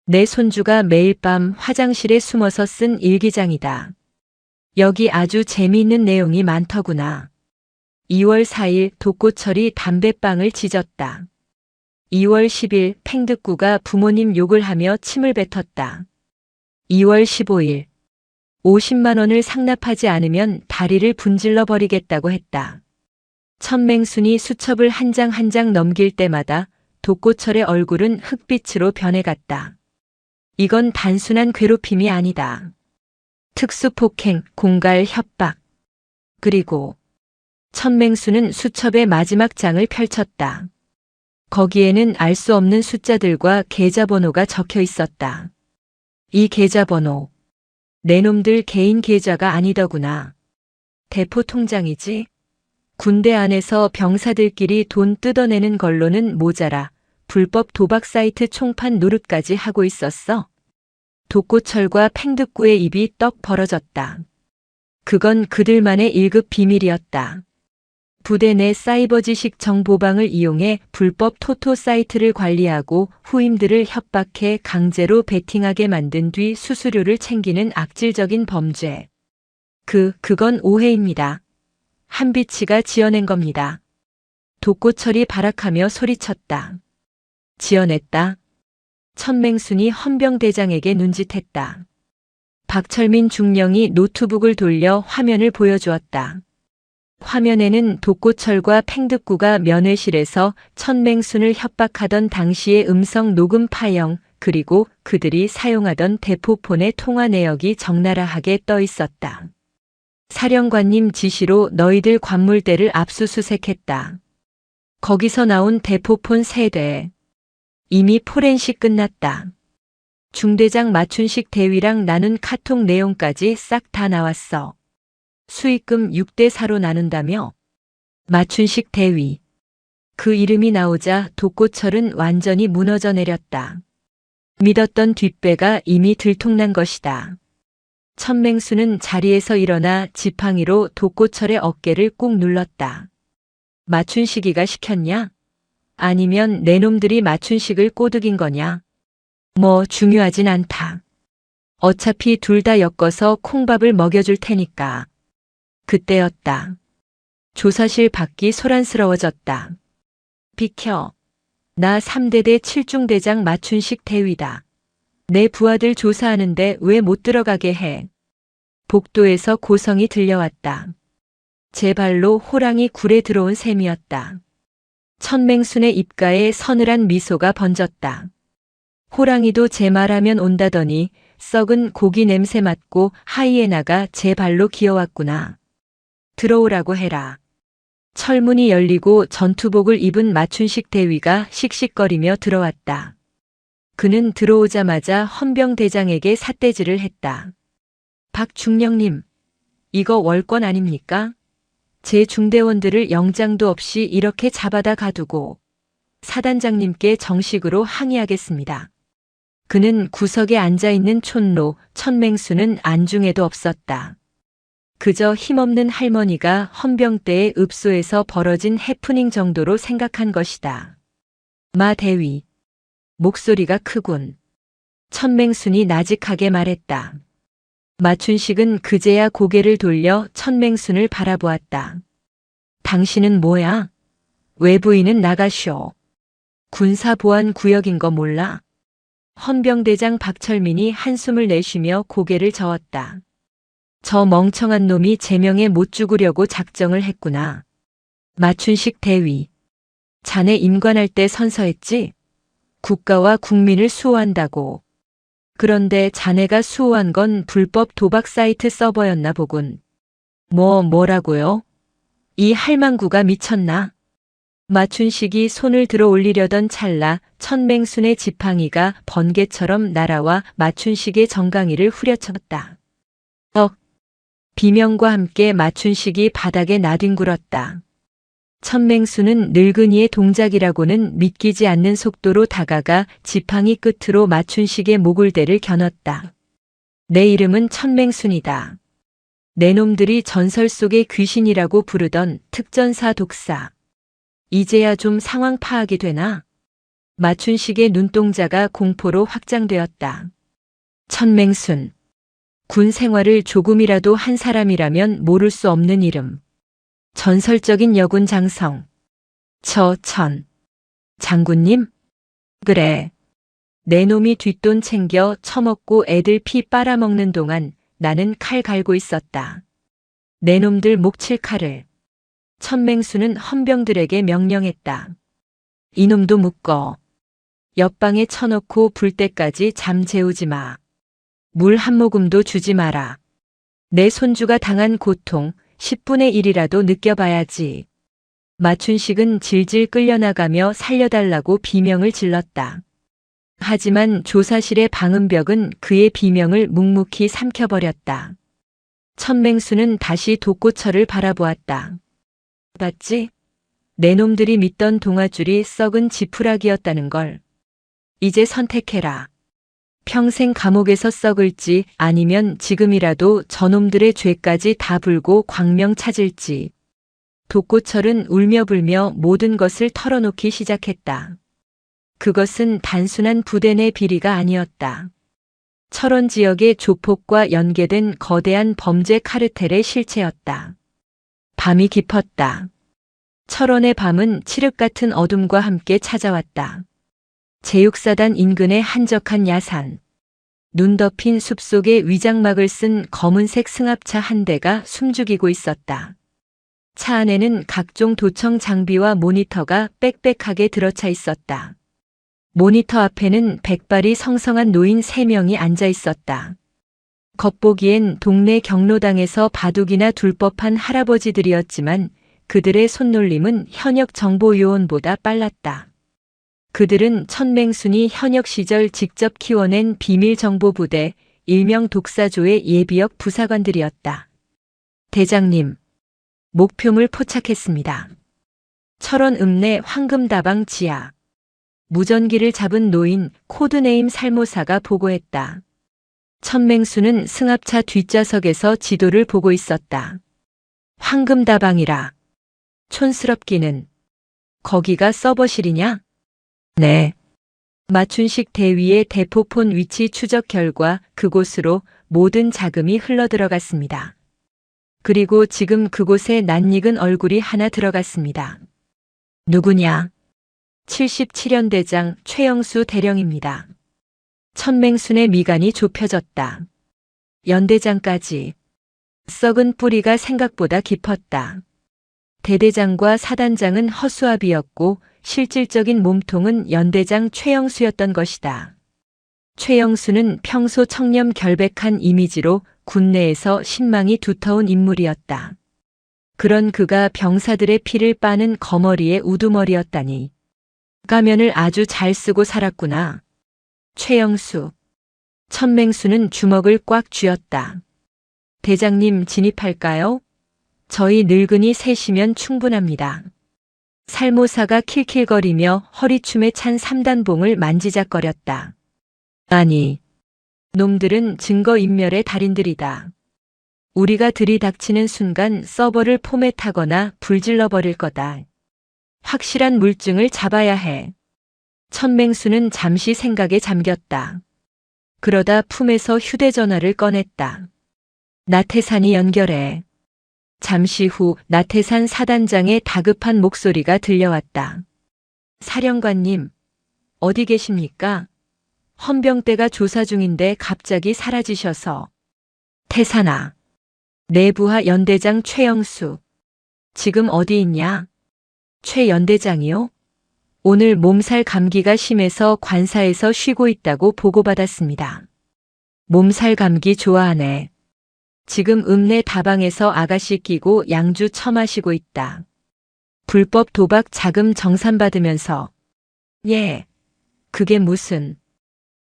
Speaker 1: 내 손주가 매일 밤 화장실에 숨어서 쓴 일기장이다. 여기 아주 재미있는 내용이 많더구나. 2월 4일 독고철이 담뱃방을 지졌다. 2월 10일 팽득구가 부모님 욕을 하며 침을 뱉었다. 2월 15일 50만 원을 상납하지 않으면 다리를 분질러 버리겠다고 했다. 천맹순이 수첩을 한 장 한 장 넘길 때마다 독고철의 얼굴은 흑빛으로 변해갔다. 이건 단순한 괴롭힘이 아니다. 특수폭행, 공갈, 협박. 그리고 천맹수는 수첩의 마지막 장을 펼쳤다. 거기에는 알 수 없는 숫자들과 계좌번호가 적혀 있었다. 이 계좌번호, 내 놈들 개인 계좌가 아니더구나. 대포 통장이지? 군대 안에서 병사들끼리 돈 뜯어내는 걸로는 모자라 불법 도박 사이트 총판 노릇까지 하고 있었어. 독고철과 팽득구의 입이 떡 벌어졌다. 그건 그들만의 1급 비밀이었다. 부대 내 사이버 지식 정보방을 이용해 불법 토토 사이트를 관리하고 후임들을 협박해 강제로 베팅하게 만든 뒤 수수료를 챙기는 악질적인 범죄. 그건 오해입니다. 한비치가 지어낸 겁니다. 독고철이 발악하며 소리쳤다. 지어냈다. 천맹순이 헌병대장에게 눈짓했다. 박철민 중령이 노트북을 돌려 화면을 보여주었다. 화면에는 독고철과 팽득구가 면회실에서 천맹순을 협박하던 당시의 음성 녹음 파형 그리고 그들이 사용하던 대포폰의 통화 내역이 적나라하게 떠 있었다. 사령관님 지시로 너희들 관물대를 압수수색했다. 거기서 나온 대포폰 3대. 이미 포렌식 끝났다. 중대장 마춘식 대위랑 나눈 카톡 내용까지 싹 다 나왔어. 수익금 6대 4로 나눈다며? 마춘식 대위. 그 이름이 나오자 독고철은 완전히 무너져 내렸다. 믿었던 뒷배가 이미 들통난 것이다. 천맹수는 자리에서 일어나 지팡이로 독고철의 어깨를 꾹 눌렀다. 마춘식이가 시켰냐? 아니면 내 놈들이 마춘식을 꼬드긴 거냐? 뭐 중요하진 않다. 어차피 둘 다 엮어서 콩밥을 먹여줄 테니까. 그때였다. 조사실 밖이 소란스러워졌다. 비켜. 나 3대대 7중대장 마춘식 대위다. 내 부하들 조사하는데 왜 못 들어가게 해? 복도에서 고성이 들려왔다. 제 발로 호랑이 굴에 들어온 셈이었다. 천맹순의 입가에 서늘한 미소가 번졌다. 호랑이도 제 말하면 온다더니 썩은 고기 냄새 맡고 하이에나가 제 발로 기어왔구나. 들어오라고 해라. 철문이 열리고 전투복을 입은 마춘식 대위가 씩씩거리며 들어왔다. 그는 들어오자마자 헌병대장에게 삿대질을 했다. 박중령님, 이거 월권 아닙니까? 제 중대원들을 영장도 없이 이렇게 잡아다 가두고 사단장님께 정식으로 항의하겠습니다. 그는 구석에 앉아있는 촌로 천맹수는 안중에도 없었다. 그저 힘없는 할머니가 헌병 때의 읍소에서 벌어진 해프닝 정도로 생각한 것이다. 마 대위. 목소리가 크군. 천맹순이 나직하게 말했다. 마춘식은 그제야 고개를 돌려 천맹순을 바라보았다. 당신은 뭐야? 외부인은 나가쇼. 군사보안구역인 거 몰라? 헌병대장 박철민이 한숨을 내쉬며 고개를 저었다. 저 멍청한 놈이 제명에 못 죽으려고 작정을 했구나. 마춘식 대위. 자네 임관할 때 선서했지? 국가와 국민을 수호한다고. 그런데 자네가 수호한 건 불법 도박 사이트 서버였나 보군. 뭐라고요? 이 할망구가 미쳤나? 마춘식이 손을 들어 올리려던 찰나 천맹순의 지팡이가 번개처럼 날아와 마춘식의 정강이를 후려쳤다. 비명과 함께 마춘식이 바닥에 나뒹굴었다. 천맹수는 늙은이의 동작이라고는 믿기지 않는 속도로 다가가 지팡이 끝으로 마춘식의 목을대를 겨눴다. 내 이름은 천맹순이다. 내 놈들이 전설 속의 귀신이라고 부르던 특전사 독사. 이제야 좀 상황 파악이 되나? 마춘식의 눈동자가 공포로 확장되었다. 천맹순. 군 생활을 조금이라도 한 사람이라면 모를 수 없는 이름. 전설적인 여군 장성. 천. 장군님? 그래. 내 놈이 뒷돈 챙겨 처먹고 애들 피 빨아먹는 동안 나는 칼 갈고 있었다. 내 놈들 목 칠 칼을. 천맹수는 헌병들에게 명령했다. 이놈도 묶어. 옆방에 쳐놓고 불 때까지 잠 재우지 마. 물 한 모금도 주지 마라. 내 손주가 당한 고통 10분의 1이라도 느껴봐야지. 마춘식은 질질 끌려나가며 살려달라고 비명을 질렀다. 하지만 조사실의 방음벽은 그의 비명을 묵묵히 삼켜버렸다. 천맹수는 다시 독고철을 바라보았다. 봤지? 내 놈들이 믿던 동아줄이 썩은 지푸라기였다는 걸. 이제 선택해라. 평생 감옥에서 썩을지 아니면 지금이라도 저놈들의 죄까지 다 불고 광명 찾을지. 독고철은 울며 불며 모든 것을 털어놓기 시작했다. 그것은 단순한 부대 내 비리가 아니었다. 철원 지역의 조폭과 연계된 거대한 범죄 카르텔의 실체였다. 밤이 깊었다. 철원의 밤은 칠흑 같은 어둠과 함께 찾아왔다. 제육사단 인근의 한적한 야산. 눈 덮인 숲속에 위장막을 쓴 검은색 승합차 한 대가 숨죽이고 있었다. 차 안에는 각종 도청 장비와 모니터가 빽빽하게 들어차 있었다. 모니터 앞에는 백발이 성성한 노인 3명이 앉아 있었다. 겉보기엔 동네 경로당에서 바둑이나 둘 법한 할아버지들이었지만 그들의 손놀림은 현역 정보요원보다 빨랐다. 그들은 천맹순이 현역 시절 직접 키워낸 비밀정보부대 일명 독사조의 예비역 부사관들이었다. 대장님, 목표물 포착했습니다. 철원 읍내 황금다방 지하. 무전기를 잡은 노인 코드네임 살모사가 보고했다. 천맹수는 승합차 뒷좌석에서 지도를 보고 있었다. 황금다방이라. 촌스럽기는. 거기가 서버실이냐? 네. 마춘식 대위의 대포폰 위치 추적 결과 그곳으로 모든 자금이 흘러들어갔습니다. 그리고 지금 그곳에 낯익은 얼굴이 하나 들어갔습니다. 누구냐? 77연대장 최영수 대령입니다. 천맹순의 미간이 좁혀졌다. 연대장까지. 썩은 뿌리가 생각보다 깊었다. 대대장과 사단장은 허수아비였고 실질적인 몸통은 연대장 최영수였던 것이다. 최영수는 평소 청렴 결백한 이미지로 군내에서 신망이 두터운 인물이었다. 그런 그가 병사들의 피를 빠는 거머리의 우두머리였다니. 가면을 아주 잘 쓰고 살았구나. 최영수. 천맹수는 주먹을 꽉 쥐었다. 대장님 진입할까요? 저희 늙은이 셋이면 충분합니다. 살모사가 킬킬거리며 허리춤에 찬 3단봉을 만지작거렸다. 아니, 놈들은 증거인멸의 달인들이다. 우리가 들이닥치는 순간 서버를 포맷하거나 불질러버릴 거다. 확실한 물증을 잡아야 해. 천맹수는 잠시 생각에 잠겼다. 그러다 품에서 휴대전화를 꺼냈다. 나태산이 연결해. 잠시 후 나태산 사단장의 다급한 목소리가 들려왔다. 사령관님, 어디 계십니까? 헌병대가 조사 중인데 갑자기 사라지셔서. 태산아. 내부하 연대장 최영수. 지금 어디 있냐? 최 연대장이요? 오늘 몸살 감기가 심해서 관사에서 쉬고 있다고 보고받았습니다. 몸살 감기 좋아하네. 지금 읍내 다방에서 아가씨 끼고 양주 처마시고 있다. 불법 도박 자금 정산받으면서. 예, 그게 무슨.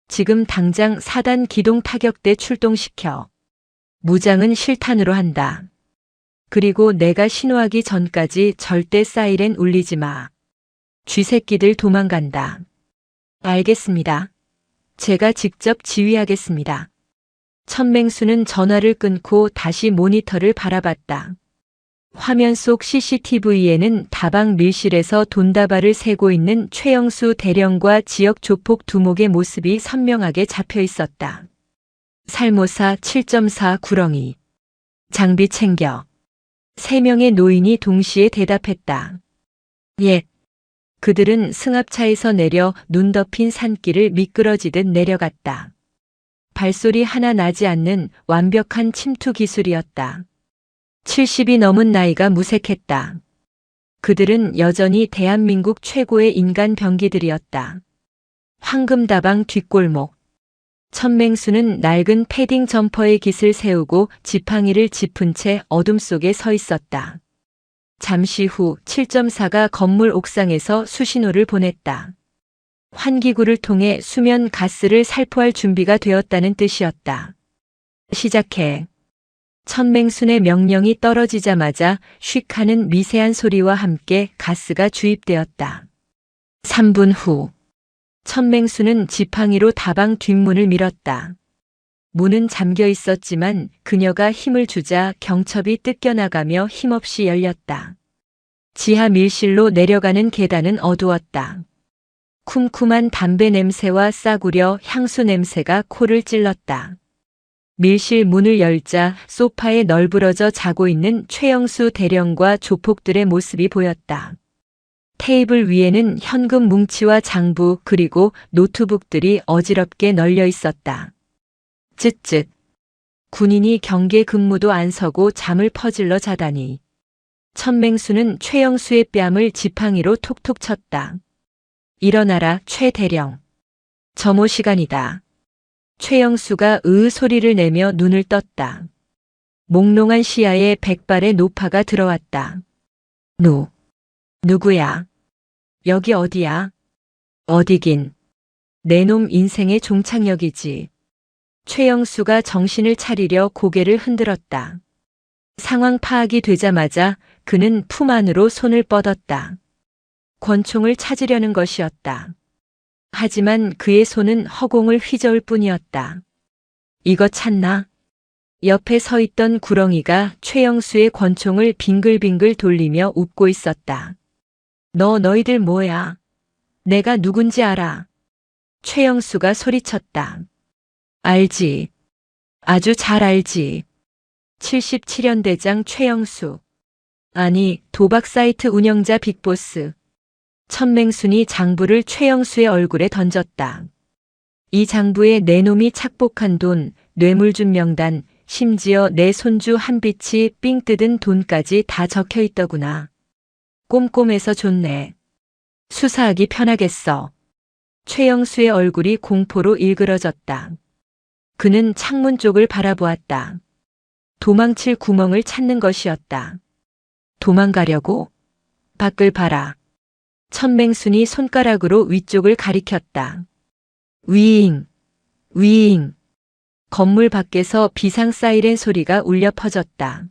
Speaker 1: 지금 당장 4단 기동 타격대 출동시켜. 무장은 실탄으로 한다. 그리고 내가 신호하기 전까지 절대 사이렌 울리지 마. 쥐새끼들 도망간다. 알겠습니다. 제가 직접 지휘하겠습니다. 천맹수는 전화를 끊고 다시 모니터를 바라봤다. 화면 속 CCTV에는 다방 밀실에서 돈다발을 세고 있는 최영수 대령과 지역 조폭 두목의 모습이 선명하게 잡혀 있었다. 살모사 7.4 구렁이. 장비 챙겨. 3명의 노인이 동시에 대답했다. 예. 그들은 승합차에서 내려 눈 덮인 산길을 미끄러지듯 내려갔다. 발소리 하나 나지 않는 완벽한 침투 기술이었다. 70이 넘은 나이가 무색했다. 그들은 여전히 대한민국 최고의 인간 병기들이었다. 황금다방 뒷골목. 천맹수는 낡은 패딩 점퍼에 깃을 세우고 지팡이를 짚은 채 어둠 속에 서 있었다. 잠시 후 7.4가 건물 옥상에서 수신호를 보냈다. 환기구를 통해 수면 가스를 살포할 준비가 되었다는 뜻이었다. 시작해. 천맹순의 명령이 떨어지자마자 슉 하는 미세한 소리와 함께 가스가 주입되었다. 3분 후. 천맹수는 지팡이로 다방 뒷문을 밀었다. 문은 잠겨 있었지만 그녀가 힘을 주자 경첩이 뜯겨나가며 힘없이 열렸다. 지하 밀실로 내려가는 계단은 어두웠다. 쿰쿰한 담배 냄새와 싸구려 향수 냄새가 코를 찔렀다. 밀실 문을 열자 소파에 널브러져 자고 있는 최영수 대령과 조폭들의 모습이 보였다. 테이블 위에는 현금 뭉치와 장부 그리고 노트북들이 어지럽게 널려 있었다. 쯧쯧. 군인이 경계 근무도 안 서고 잠을 퍼질러 자다니. 천맹수는 최영수의 뺨을 지팡이로 톡톡 쳤다. 일어나라, 최 대령. 점호 시간이다. 최영수가 으으 소리를 내며 눈을 떴다. 몽롱한 시야에 백발의 노파가 들어왔다. 누구야? 여기 어디야? 어디긴. 내 놈 인생의 종착역이지. 최영수가 정신을 차리려 고개를 흔들었다. 상황 파악이 되자마자 그는 품 안으로 손을 뻗었다. 권총을 찾으려는 것이었다. 하지만 그의 손은 허공을 휘저을 뿐이었다. 이거 찾나? 옆에 서 있던 구렁이가 최영수의 권총을 빙글빙글 돌리며 웃고 있었다. 너희들 뭐야? 내가 누군지 알아. 최영수가 소리쳤다. 알지. 아주 잘 알지. 77연대장 최영수. 아니, 도박 사이트 운영자 빅보스. 천맹순이 장부를 최영수의 얼굴에 던졌다. 이 장부에 내 놈이 착복한 돈, 뇌물준 명단, 심지어 내 손주 한빛이 삥 뜯은 돈까지 다 적혀 있더구나. 꼼꼼해서 좋네. 수사하기 편하겠어. 최영수의 얼굴이 공포로 일그러졌다. 그는 창문 쪽을 바라보았다. 도망칠 구멍을 찾는 것이었다. 도망가려고? 밖을 봐라. 천맹순이 손가락으로 위쪽을 가리켰다. 위잉, 위잉. 건물 밖에서 비상 사이렌 소리가 울려 퍼졌다.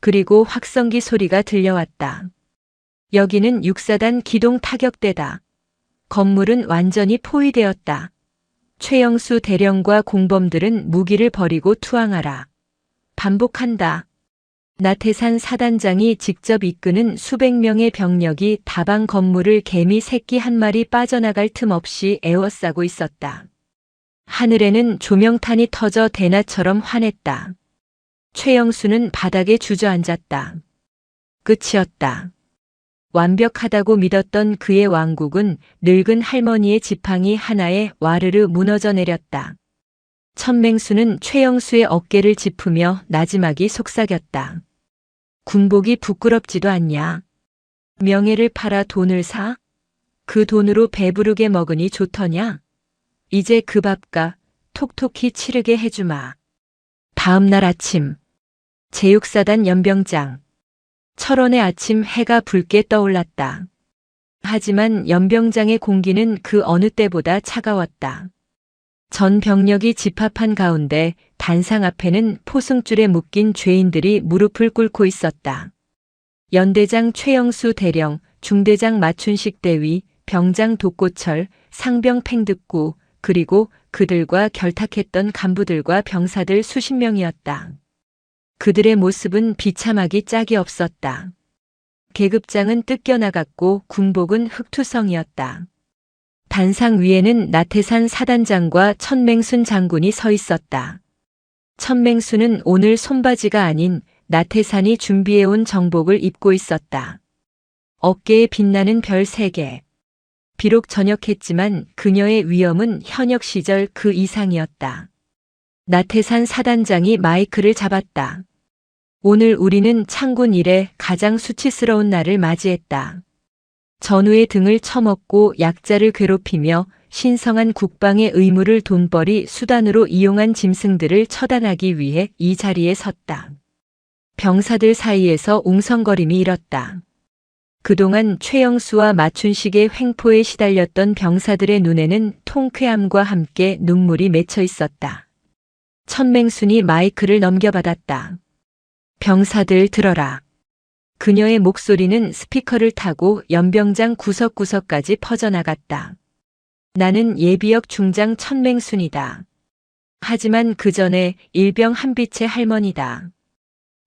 Speaker 1: 그리고 확성기 소리가 들려왔다. 여기는 6사단 기동 타격대다. 건물은 완전히 포위되었다. 최영수 대령과 공범들은 무기를 버리고 투항하라. 반복한다. 나태산 사단장이 직접 이끄는 수백 명의 병력이 다방 건물을 개미 새끼 한 마리 빠져나갈 틈 없이 에워싸고 있었다. 하늘에는 조명탄이 터져 대낮처럼 환했다. 최영수는 바닥에 주저앉았다. 끝이었다. 완벽하다고 믿었던 그의 왕국은 늙은 할머니의 지팡이 하나에 와르르 무너져 내렸다. 천맹수는 최영수의 어깨를 짚으며 나지막이 속삭였다. 군복이 부끄럽지도 않냐? 명예를 팔아 돈을 사? 그 돈으로 배부르게 먹으니 좋더냐? 이제 그 밥값 톡톡히 치르게 해주마. 다음 날 아침 제육사단 연병장. 철원의 아침 해가 붉게 떠올랐다. 하지만 연병장의 공기는 그 어느 때보다 차가웠다. 전 병력이 집합한 가운데 단상 앞에는 포승줄에 묶인 죄인들이 무릎을 꿇고 있었다. 연대장 최영수 대령, 중대장 마춘식 대위, 병장 독고철, 상병 팽득구, 그리고 그들과 결탁했던 간부들과 병사들 수십 명이었다. 그들의 모습은 비참하기 짝이 없었다. 계급장은 뜯겨나갔고 군복은 흑투성이었다. 단상 위에는 나태산 사단장과 천맹순 장군이 서 있었다. 천맹순은 오늘 손바지가 아닌 나태산이 준비해온 정복을 입고 있었다. 어깨에 빛나는 별 3개. 비록 전역했지만 그녀의 위엄은 현역 시절 그 이상이었다. 나태산 사단장이 마이크를 잡았다. 오늘 우리는 창군 이래 가장 수치스러운 날을 맞이했다. 전우의 등을 쳐먹고 약자를 괴롭히며 신성한 국방의 의무를 돈벌이 수단으로 이용한 짐승들을 처단하기 위해 이 자리에 섰다. 병사들 사이에서 웅성거림이 일었다. 그동안 최영수와 마춘식의 횡포에 시달렸던 병사들의 눈에는 통쾌함과 함께 눈물이 맺혀 있었다. 천맹순이 마이크를 넘겨받았다. 병사들 들어라. 그녀의 목소리는 스피커를 타고 연병장 구석구석까지 퍼져나갔다. 나는 예비역 중장 천맹순이다. 하지만 그 전에 일병 한빛의 할머니다.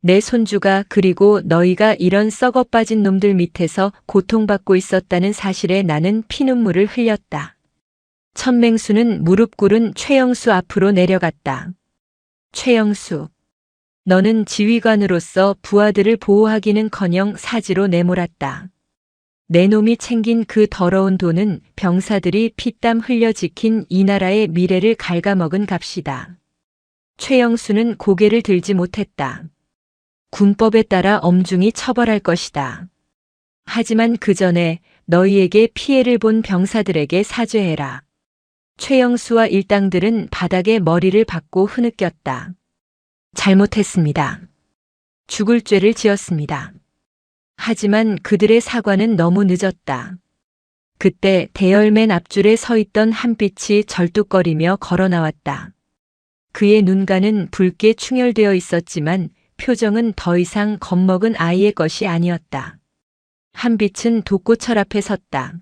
Speaker 1: 내 손주가 그리고 너희가 이런 썩어 빠진 놈들 밑에서 고통받고 있었다는 사실에 나는 피눈물을 흘렸다. 천맹수는 무릎 꿇은 최영수 앞으로 내려갔다. 최영수, 너는 지휘관으로서 부하들을 보호하기는커녕 사지로 내몰았다. 내 놈이 챙긴 그 더러운 돈은 병사들이 피땀 흘려 지킨 이 나라의 미래를 갉아먹은 값이다. 최영수는 고개를 들지 못했다. 군법에 따라 엄중히 처벌할 것이다. 하지만 그 전에 너희에게 피해를 본 병사들에게 사죄해라. 최영수와 일당들은 바닥에 머리를 박고 흐느꼈다. 잘못했습니다. 죽을 죄를 지었습니다. 하지만 그들의 사과는 너무 늦었다. 그때 대열맨 앞줄에 서 있던 한빛이 절뚝거리며 걸어 나왔다. 그의 눈가는 붉게 충혈되어 있었지만 표정은 더 이상 겁먹은 아이의 것이 아니었다. 한빛은 독고철 앞에 섰다.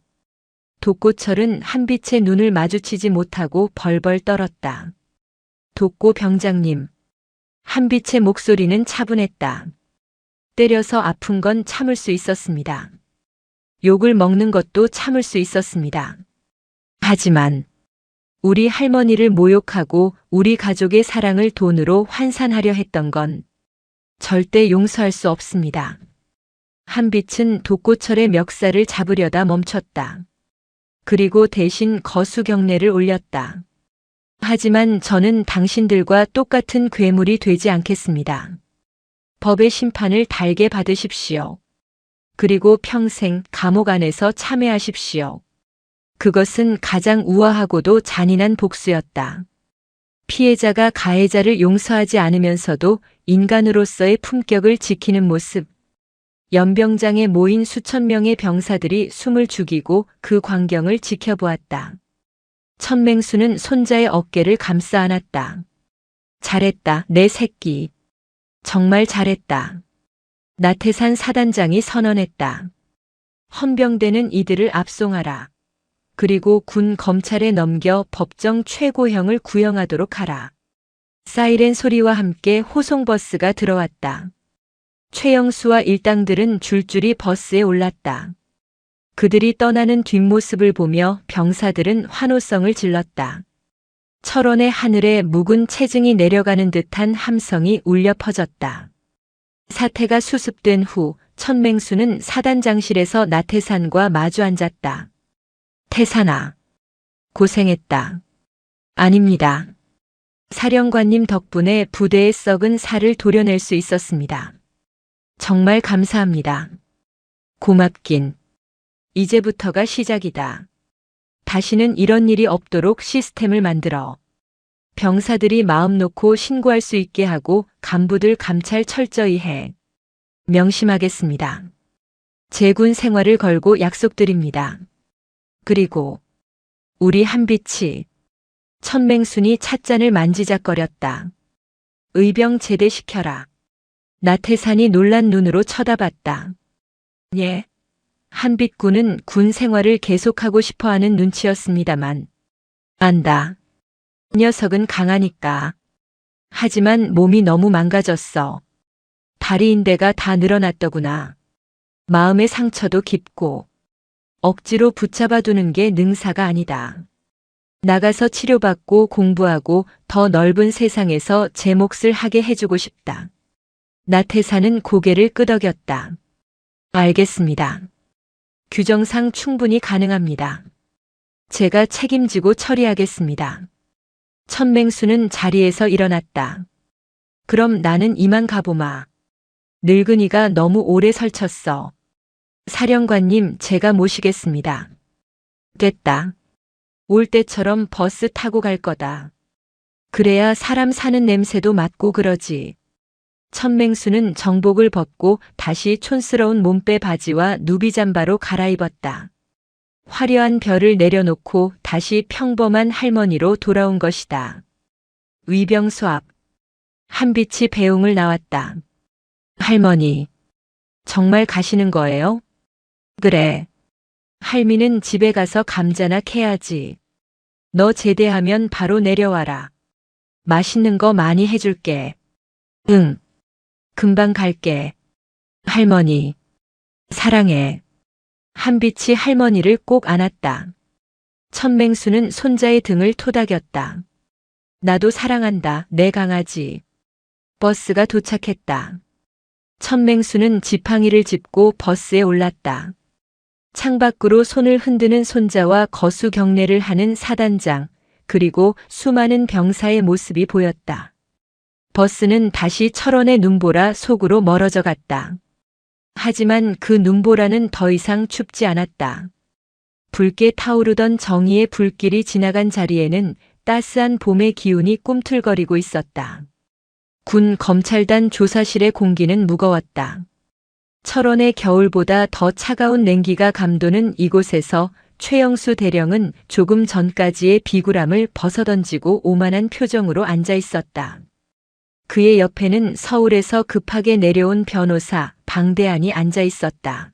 Speaker 1: 독고철은 한빛의 눈을 마주치지 못하고 벌벌 떨었다. 독고 병장님. 한빛의 목소리는 차분했다. 때려서 아픈 건 참을 수 있었습니다. 욕을 먹는 것도 참을 수 있었습니다. 하지만 우리 할머니를 모욕하고 우리 가족의 사랑을 돈으로 환산하려 했던 건 절대 용서할 수 없습니다. 한빛은 독고철의 멱살을 잡으려다 멈췄다. 그리고 대신 거수 경례를 올렸다. 하지만 저는 당신들과 똑같은 괴물이 되지 않겠습니다. 법의 심판을 달게 받으십시오. 그리고 평생 감옥 안에서 참회하십시오. 그것은 가장 우아하고도 잔인한 복수였다. 피해자가 가해자를 용서하지 않으면서도 인간으로서의 품격을 지키는 모습. 연병장에 모인 수천 명의 병사들이 숨을 죽이고 그 광경을 지켜보았다. 천맹수는 손자의 어깨를 감싸 안았다. 잘했다, 내 새끼. 정말 잘했다. 나태산 사단장이 선언했다. 헌병대는 이들을 압송하라. 그리고 군 검찰에 넘겨 법정 최고형을 구형하도록 하라. 사이렌 소리와 함께 호송버스가 들어왔다. 최영수와 일당들은 줄줄이 버스에 올랐다. 그들이 떠나는 뒷모습을 보며 병사들은 환호성을 질렀다. 철원의 하늘에 묵은 체증이 내려가는 듯한 함성이 울려 퍼졌다. 사태가 수습된 후 천맹수는 사단장실에서 나태산과 마주 앉았다. 태산아, 고생했다. 아닙니다. 사령관님 덕분에 부대의 썩은 살을 도려낼 수 있었습니다. 정말 감사합니다. 고맙긴. 이제부터가 시작이다. 다시는 이런 일이 없도록 시스템을 만들어. 병사들이 마음 놓고 신고할 수 있게 하고 간부들 감찰 철저히 해. 명심하겠습니다. 제 군 생활을 걸고 약속드립니다. 그리고 우리 한빛이 천맹순이 찻잔을 만지작거렸다. 의병 제대시켜라. 나태산이 놀란 눈으로 쳐다봤다. 예. 한빛군은 군 생활을 계속하고 싶어하는 눈치였습니다만. 안다. 녀석은 강하니까. 하지만 몸이 너무 망가졌어. 다리 인대가 다 늘어났더구나. 마음의 상처도 깊고. 억지로 붙잡아두는 게 능사가 아니다. 나가서 치료받고 공부하고 더 넓은 세상에서 제 몫을 하게 해주고 싶다. 나태사는 고개를 끄덕였다. 알겠습니다. 규정상 충분히 가능합니다. 제가 책임지고 처리하겠습니다. 천맹수는 자리에서 일어났다. 그럼 나는 이만 가보마. 늙은이가 너무 오래 설쳤어. 사령관님, 제가 모시겠습니다. 됐다. 올 때처럼 버스 타고 갈 거다. 그래야 사람 사는 냄새도 맡고 그러지. 천맹수는 정복을 벗고 다시 촌스러운 몸빼 바지와 누비 잠바로 갈아입었다. 화려한 별을 내려놓고 다시 평범한 할머니로 돌아온 것이다. 위병소 앞. 한빛이 배웅을 나왔다. 할머니, 정말 가시는 거예요? 그래. 할미는 집에 가서 감자나 캐야지. 너 제대하면 바로 내려와라. 맛있는 거 많이 해줄게. 응. 금방 갈게. 할머니. 사랑해. 한빛이 할머니를 꼭 안았다. 천맹수는 손자의 등을 토닥였다. 나도 사랑한다, 내 강아지. 버스가 도착했다. 천맹수는 지팡이를 짚고 버스에 올랐다. 창밖으로 손을 흔드는 손자와 거수 경례를 하는 사단장, 그리고 수많은 병사의 모습이 보였다. 버스는 다시 철원의 눈보라 속으로 멀어져 갔다. 하지만 그 눈보라는 더 이상 춥지 않았다. 붉게 타오르던 정의의 불길이 지나간 자리에는 따스한 봄의 기운이 꿈틀거리고 있었다. 군 검찰단 조사실의 공기는 무거웠다. 철원의 겨울보다 더 차가운 냉기가 감도는 이곳에서 최영수 대령은 조금 전까지의 비굴함을 벗어던지고 오만한 표정으로 앉아 있었다. 그의 옆에는 서울에서 급하게 내려온 변호사 방대안이 앉아 있었다.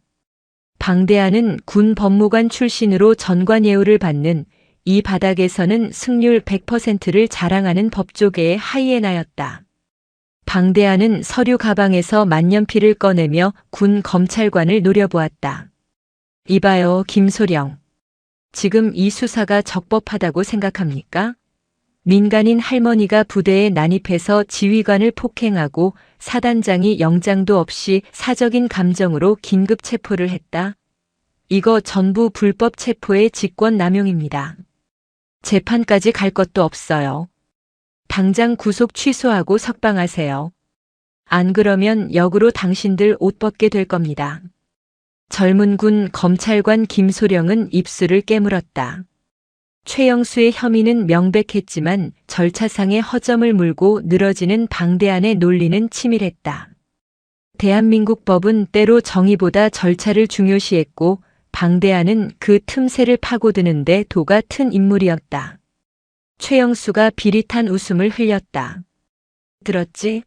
Speaker 1: 방대안은 군 법무관 출신으로 전관 예우를 받는 이 바닥에서는 승률 100%를 자랑하는 법조계의 하이에나였다. 방대안은 서류 가방에서 만년필을 꺼내며 군 검찰관을 노려보았다. 이봐요, 김소령. 지금 이 수사가 적법하다고 생각합니까? 민간인 할머니가 부대에 난입해서 지휘관을 폭행하고 사단장이 영장도 없이 사적인 감정으로 긴급 체포를 했다. 이거 전부 불법 체포의 직권남용입니다. 재판까지 갈 것도 없어요. 당장 구속 취소하고 석방하세요. 안 그러면 역으로 당신들 옷 벗게 될 겁니다. 젊은 군 검찰관 김소령은 입술을 깨물었다. 최영수의 혐의는 명백했지만 절차상의 허점을 물고 늘어지는 방대안의 논리는 치밀했다. 대한민국 법은 때로 정의보다 절차를 중요시했고 방대안은 그 틈새를 파고드는데 도가 튼 인물이었다. 최영수가 비릿한 웃음을 흘렸다. 들었지?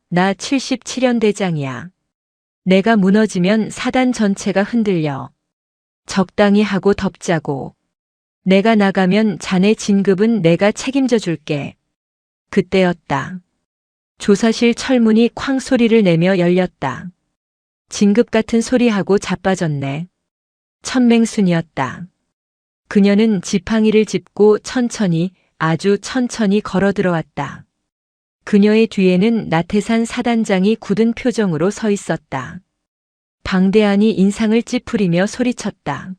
Speaker 1: 나 77년 대장이야. 내가 무너지면 사단 전체가 흔들려. 적당히 하고 덮자고. 내가 나가면 자네 진급은 내가 책임져 줄게. 그때였다. 조사실 철문이 쾅 소리를 내며 열렸다. 진급 같은 소리하고 자빠졌네. 천맹순이었다. 그녀는 지팡이를 짚고 천천히, 아주 천천히 걸어 들어왔다. 그녀의 뒤에는 나태산 사단장이 굳은 표정으로 서 있었다. 방대안이 인상을 찌푸리며 소리쳤다.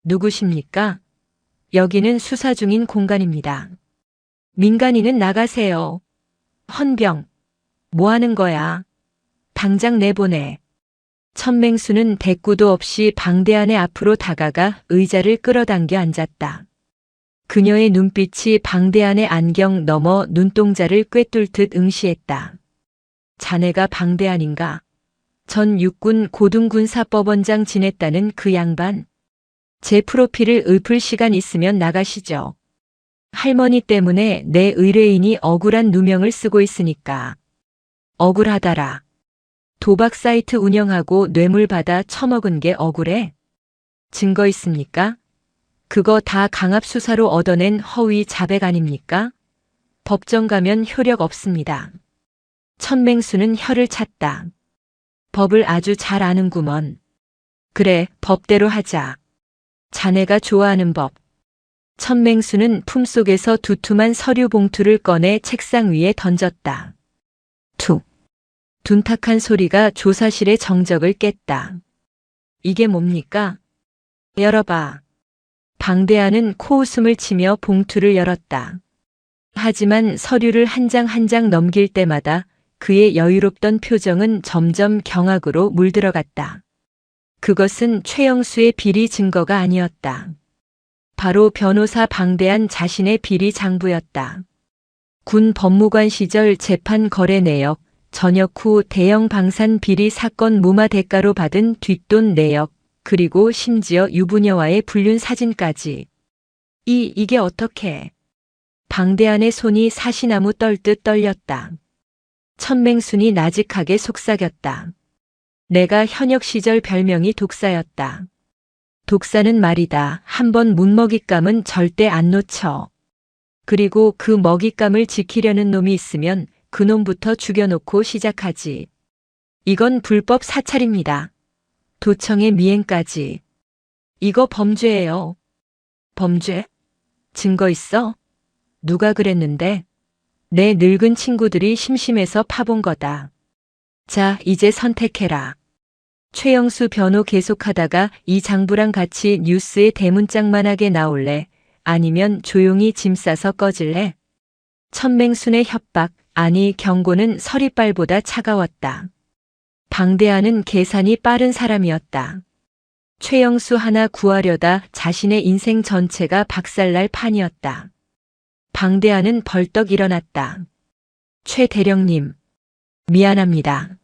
Speaker 1: 누구십니까? 여기는 수사 중인 공간입니다. 민간인은 나가세요. 헌병. 뭐 하는 거야? 당장 내보내. 천맹수는 대꾸도 없이 방대안의 앞으로 다가가 의자를 끌어당겨 앉았다. 그녀의 눈빛이 방대안의 안경 너머 눈동자를 꿰뚫듯 응시했다. 자네가 방대안인가? 전 육군 고등군사법원장 지냈다는 그 양반. 제 프로필을 읊을 시간 있으면 나가시죠. 할머니 때문에 내 의뢰인이 억울한 누명을 쓰고 있으니까. 억울하다라. 도박 사이트 운영하고 뇌물 받아 처먹은 게 억울해? 증거 있습니까? 그거 다 강압수사로 얻어낸 허위 자백 아닙니까? 법정 가면 효력 없습니다. 천맹수는 혀를 찼다. 법을 아주 잘 아는구먼. 그래, 법대로 하자. 자네가 좋아하는 법. 천맹수는 품속에서 두툼한 서류 봉투를 꺼내 책상 위에 던졌다. 툭. 둔탁한 소리가 조사실의 정적을 깼다. 이게 뭡니까? 열어봐. 방대하는 코웃음을 치며 봉투를 열었다. 하지만 서류를 한 장 한 장 넘길 때마다 그의 여유롭던 표정은 점점 경악으로 물들어갔다. 그것은 최영수의 비리 증거가 아니었다. 바로 변호사 방대한 자신의 비리 장부였다. 군 법무관 시절 재판 거래 내역, 전역 후 대형 방산 비리 사건 무마 대가로 받은 뒷돈 내역, 그리고 심지어 유부녀와의 불륜 사진까지. 이게 어떻게? 방대한의 손이 사시나무 떨듯 떨렸다. 천맹순이 나직하게 속삭였다. 내가 현역 시절 별명이 독사였다. 독사는 말이다. 한번 문먹잇감은 절대 안 놓쳐. 그리고 그 먹잇감을 지키려는 놈이 있으면 그놈부터 죽여놓고 시작하지. 이건 불법 사찰입니다. 도청의 미행까지. 이거 범죄예요. 범죄? 증거 있어? 누가 그랬는데? 내 늙은 친구들이 심심해서 파본 거다. 자, 이제 선택해라. 최영수 변호 계속하다가 이 장부랑 같이 뉴스에 대문짝만하게 나올래? 아니면 조용히 짐 싸서 꺼질래? 천맹순의 협박, 아니 경고는 서리빨보다 차가웠다. 방대하는 계산이 빠른 사람이었다. 최영수 하나 구하려다 자신의 인생 전체가 박살날 판이었다. 방대하는 벌떡 일어났다. 최 대령님, 미안합니다.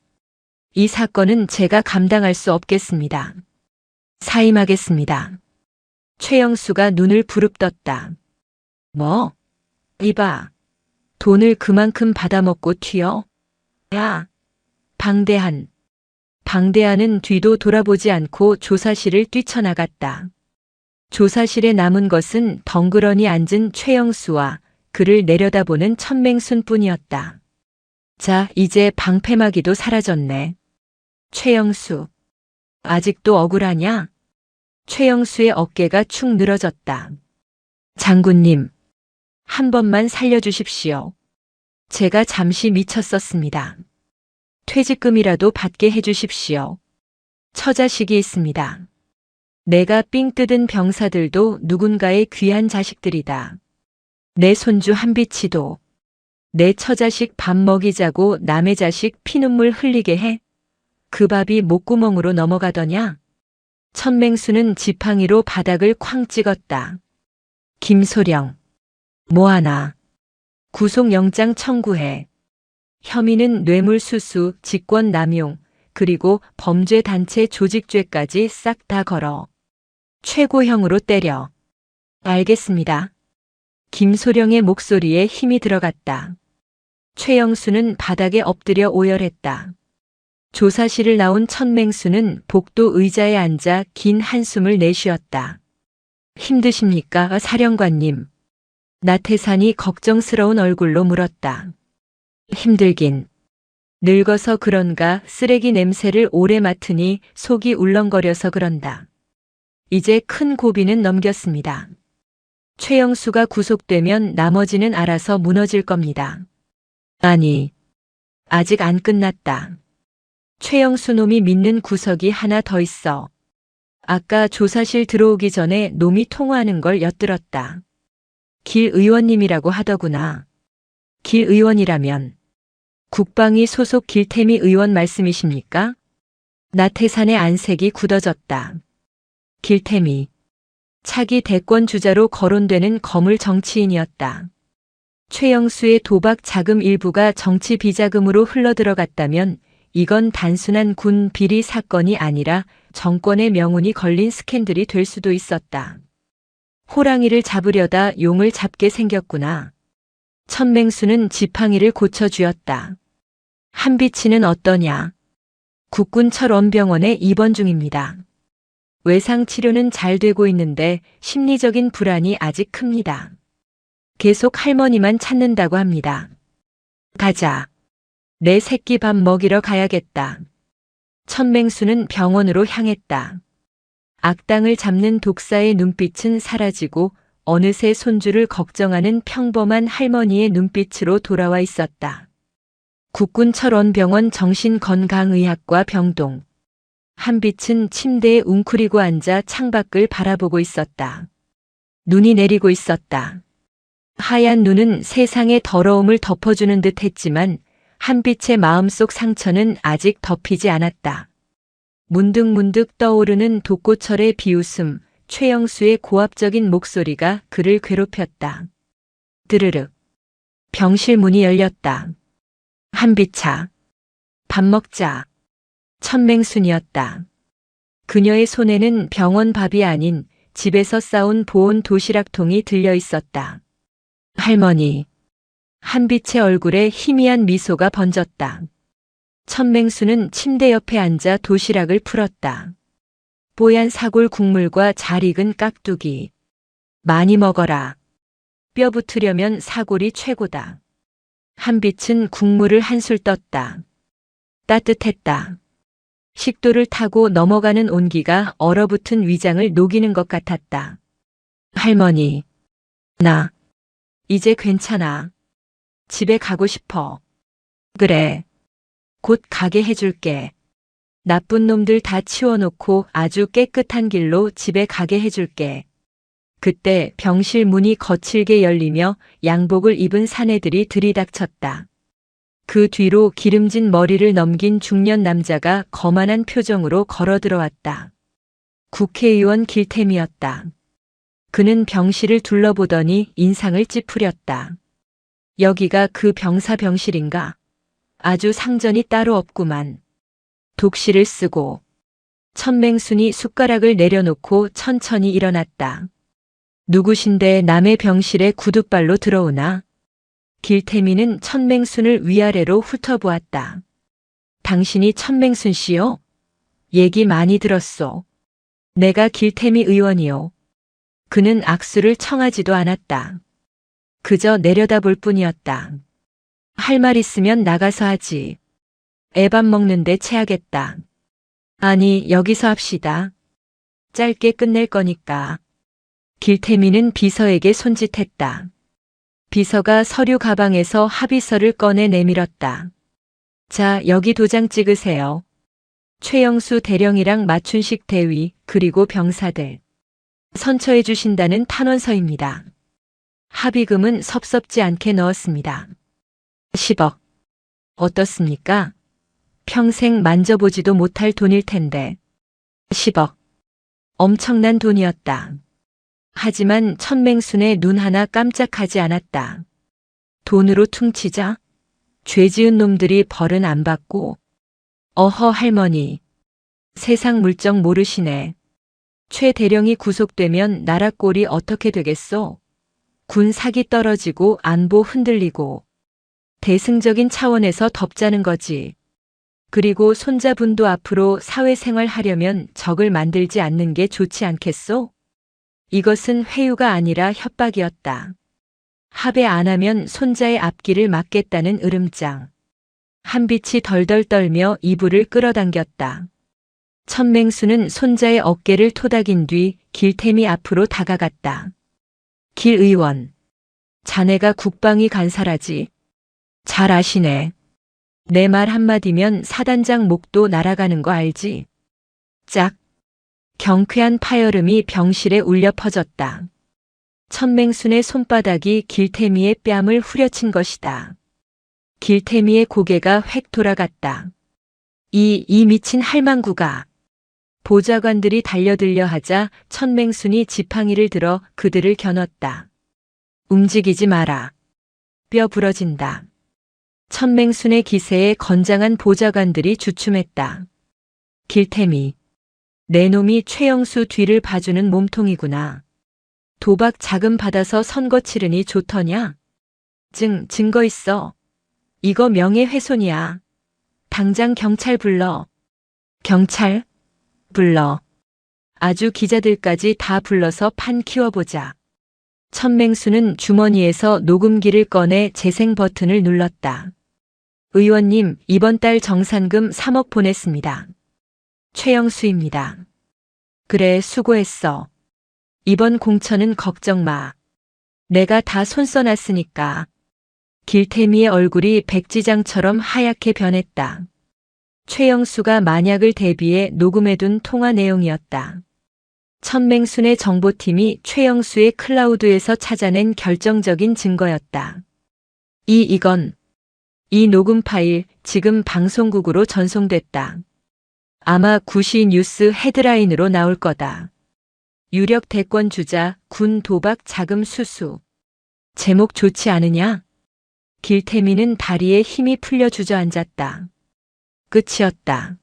Speaker 1: 이 사건은 제가 감당할 수 없겠습니다. 사임하겠습니다. 최영수가 눈을 부릅떴다. 뭐? 이봐. 돈을 그만큼 받아먹고 튀어? 야! 방대한은 뒤도 돌아보지 않고 조사실을 뛰쳐나갔다. 조사실에 남은 것은 덩그러니 앉은 최영수와 그를 내려다보는 천맹순뿐이었다. 자, 이제 방패막이도 사라졌네. 최영수. 아직도 억울하냐? 최영수의 어깨가 축 늘어졌다. 장군님. 한 번만 살려주십시오. 제가 잠시 미쳤었습니다. 퇴직금이라도 받게 해주십시오. 처자식이 있습니다. 내가 삥 뜯은 병사들도 누군가의 귀한 자식들이다. 내 손주 한비치도. 내 처자식 밥 먹이자고 남의 자식 피눈물 흘리게 해? 그 밥이 목구멍으로 넘어가더냐? 천맹수는 지팡이로 바닥을 쾅 찍었다. 김소령. 뭐하나. 구속영장 청구해. 혐의는 뇌물수수, 직권남용, 그리고 범죄단체 조직죄까지 싹 다 걸어. 최고형으로 때려. 알겠습니다. 김소령의 목소리에 힘이 들어갔다. 최영수는 바닥에 엎드려 오열했다. 조사실을 나온 천맹수는 복도 의자에 앉아 긴 한숨을 내쉬었다. 힘드십니까, 사령관님? 나태산이 걱정스러운 얼굴로 물었다. 힘들긴. 늙어서 그런가 쓰레기 냄새를 오래 맡으니 속이 울렁거려서 그런다. 이제 큰 고비는 넘겼습니다. 최영수가 구속되면 나머지는 알아서 무너질 겁니다. 아니, 아직 안 끝났다. 최영수 놈이 믿는 구석이 하나 더 있어. 아까 조사실 들어오기 전에 놈이 통화하는 걸 엿들었다. 길 의원님이라고 하더구나. 길 의원이라면 국방위 소속 길태미 의원 말씀이십니까? 나태산의 안색이 굳어졌다. 길태미. 차기 대권 주자로 거론되는 거물 정치인이었다. 최영수의 도박 자금 일부가 정치 비자금으로 흘러들어갔다면 이건 단순한 군 비리 사건이 아니라 정권의 명운이 걸린 스캔들이 될 수도 있었다. 호랑이를 잡으려다 용을 잡게 생겼구나. 천맹수는 지팡이를 고쳐주었다. 한비치는 어떠냐? 국군 철원병원에 입원 중입니다. 외상 치료는 잘 되고 있는데 심리적인 불안이 아직 큽니다. 계속 할머니만 찾는다고 합니다. 가자. 내 새끼 밥 먹이러 가야겠다. 천맹수는 병원으로 향했다. 악당을 잡는 독사의 눈빛은 사라지고 어느새 손주를 걱정하는 평범한 할머니의 눈빛으로 돌아와 있었다. 국군 철원병원 정신건강의학과 병동. 한빛은 침대에 웅크리고 앉아 창밖을 바라보고 있었다. 눈이 내리고 있었다. 하얀 눈은 세상의 더러움을 덮어주는 듯 했지만 한빛의 마음속 상처는 아직 덮이지 않았다. 문득문득 떠오르는 독고철의 비웃음, 최영수의 고압적인 목소리가 그를 괴롭혔다. 드르륵. 병실 문이 열렸다. 한빛아. 밥 먹자. 천맹순이었다. 그녀의 손에는 병원 밥이 아닌 집에서 싸온 보온 도시락통이 들려 있었다. 할머니. 한빛의 얼굴에 희미한 미소가 번졌다. 천맹수는 침대 옆에 앉아 도시락을 풀었다. 뽀얀 사골 국물과 잘 익은 깍두기. 많이 먹어라. 뼈 붙으려면 사골이 최고다. 한빛은 국물을 한술 떴다. 따뜻했다. 식도를 타고 넘어가는 온기가 얼어붙은 위장을 녹이는 것 같았다. 할머니. 나. 이제 괜찮아. 집에 가고 싶어. 그래. 곧 가게 해줄게. 나쁜 놈들 다 치워놓고 아주 깨끗한 길로 집에 가게 해줄게. 그때 병실 문이 거칠게 열리며 양복을 입은 사내들이 들이닥쳤다. 그 뒤로 기름진 머리를 넘긴 중년 남자가 거만한 표정으로 걸어 들어왔다. 국회의원 길템이었다. 그는 병실을 둘러보더니 인상을 찌푸렸다. 여기가 그 병사 병실인가? 아주 상전이 따로 없구만. 독시를 쓰고. 천맹순이 숟가락을 내려놓고 천천히 일어났다. 누구신데 남의 병실에 구둣발로 들어오나? 길태미는 천맹순을 위아래로 훑어보았다. 당신이 천맹순 씨요? 얘기 많이 들었소. 내가 길태미 의원이요. 그는 악수를 청하지도 않았다. 그저 내려다볼 뿐이었다. 할 말 있으면 나가서 하지. 애밥 먹는데 체하겠다. 아니, 여기서 합시다. 짧게 끝낼 거니까. 길태미는 비서에게 손짓했다. 비서가 서류 가방에서 합의서를 꺼내 내밀었다. 자, 여기 도장 찍으세요. 최영수 대령이랑 마춘식 대위, 그리고 병사들. 선처해 주신다는 탄원서입니다. 합의금은 섭섭지 않게 넣었습니다. 10억. 어떻습니까? 평생 만져보지도 못할 돈일 텐데. 10억. 엄청난 돈이었다. 하지만 천맹순의 눈 하나 깜짝하지 않았다. 돈으로 퉁치자? 죄 지은 놈들이 벌은 안 받고. 어허 할머니. 세상 물정 모르시네. 최 대령이 구속되면 나라 꼴이 어떻게 되겠소? 군 사기 떨어지고 안보 흔들리고. 대승적인 차원에서 덮자는 거지. 그리고 손자분도 앞으로 사회생활 하려면 적을 만들지 않는 게 좋지 않겠소? 이것은 회유가 아니라 협박이었다. 합의 안 하면 손자의 앞길을 막겠다는 으름장. 한빛이 덜덜 떨며 이불을 끌어당겼다. 천맹수는 손자의 어깨를 토닥인 뒤 길템이 앞으로 다가갔다. 길 의원. 자네가 국방위 간사라지. 잘 아시네. 내 말 한마디면 사단장 목도 날아가는 거 알지? 짝. 경쾌한 파열음이 병실에 울려 퍼졌다. 천맹순의 손바닥이 길태미의 뺨을 후려친 것이다. 길태미의 고개가 획 돌아갔다. 이 미친 할망구가. 보좌관들이 달려들려 하자 천맹순이 지팡이를 들어 그들을 겨눴다. 움직이지 마라. 뼈 부러진다. 천맹순의 기세에 건장한 보좌관들이 주춤했다. 길태미. 내 놈이 최영수 뒤를 봐주는 몸통이구나. 도박 자금 받아서 선거 치르니 좋더냐? 증거 있어. 이거 명예훼손이야. 당장 경찰 불러. 경찰? 불러. 아주 기자들까지 다 불러서 판 키워보자. 천맹수는 주머니에서 녹음기를 꺼내 재생 버튼을 눌렀다. 의원님, 이번 달 정산금 3억 보냈습니다. 최영수입니다. 그래, 수고했어. 이번 공천은 걱정 마. 내가 다 손써놨으니까. 길태미의 얼굴이 백지장처럼 하얗게 변했다. 최영수가 만약을 대비해 녹음해둔 통화 내용이었다. 천맹순의 정보팀이 최영수의 클라우드에서 찾아낸 결정적인 증거였다. 이 녹음 파일 지금 방송국으로 전송됐다. 아마 구시 뉴스 헤드라인으로 나올 거다. 유력 대권 주자 군 도박 자금 수수. 제목 좋지 않으냐? 길태미는 다리에 힘이 풀려 주저앉았다. 끝이었다.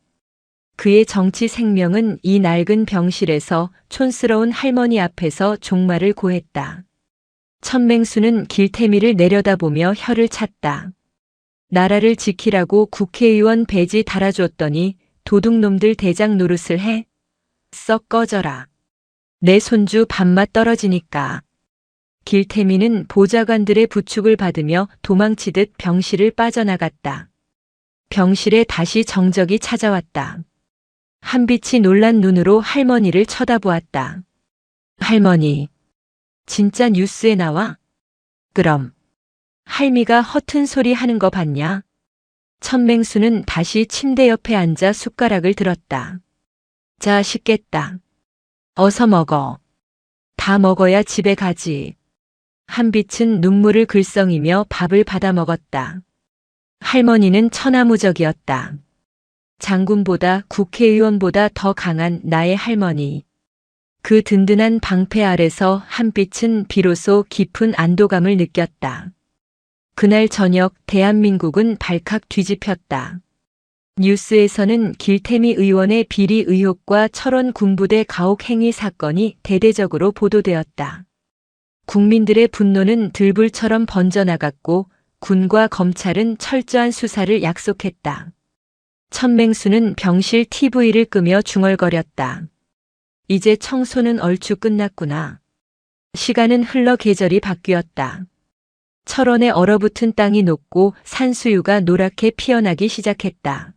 Speaker 1: 그의 정치 생명은 이 낡은 병실에서 촌스러운 할머니 앞에서 종말을 고했다. 천맹수는 길태미를 내려다보며 혀를 찼다. 나라를 지키라고 국회의원 배지 달아줬더니 도둑놈들 대장 노릇을 해? 썩 꺼져라. 내 손주 밥맛 떨어지니까. 길태미는 보좌관들의 부축을 받으며 도망치듯 병실을 빠져나갔다. 병실에 다시 정적이 찾아왔다. 한빛이 놀란 눈으로 할머니를 쳐다보았다. 할머니, 진짜 뉴스에 나와? 그럼. 할미가 허튼 소리 하는 거 봤냐? 천맹수는 다시 침대 옆에 앉아 숟가락을 들었다. 자, 식겠다. 어서 먹어. 다 먹어야 집에 가지. 한빛은 눈물을 글썽이며 밥을 받아 먹었다. 할머니는 천하무적이었다. 장군보다 국회의원보다 더 강한 나의 할머니. 그 든든한 방패 아래서 한빛은 비로소 깊은 안도감을 느꼈다. 그날 저녁 대한민국은 발칵 뒤집혔다. 뉴스에서는 길태미 의원의 비리 의혹과 철원 군부대 가혹 행위 사건이 대대적으로 보도되었다. 국민들의 분노는 들불처럼 번져나갔고 군과 검찰은 철저한 수사를 약속했다. 천맹수는 병실 TV를 끄며 중얼거렸다. 이제 청소는 얼추 끝났구나. 시간은 흘러 계절이 바뀌었다. 철원에 얼어붙은 땅이 녹고 산수유가 노랗게 피어나기 시작했다.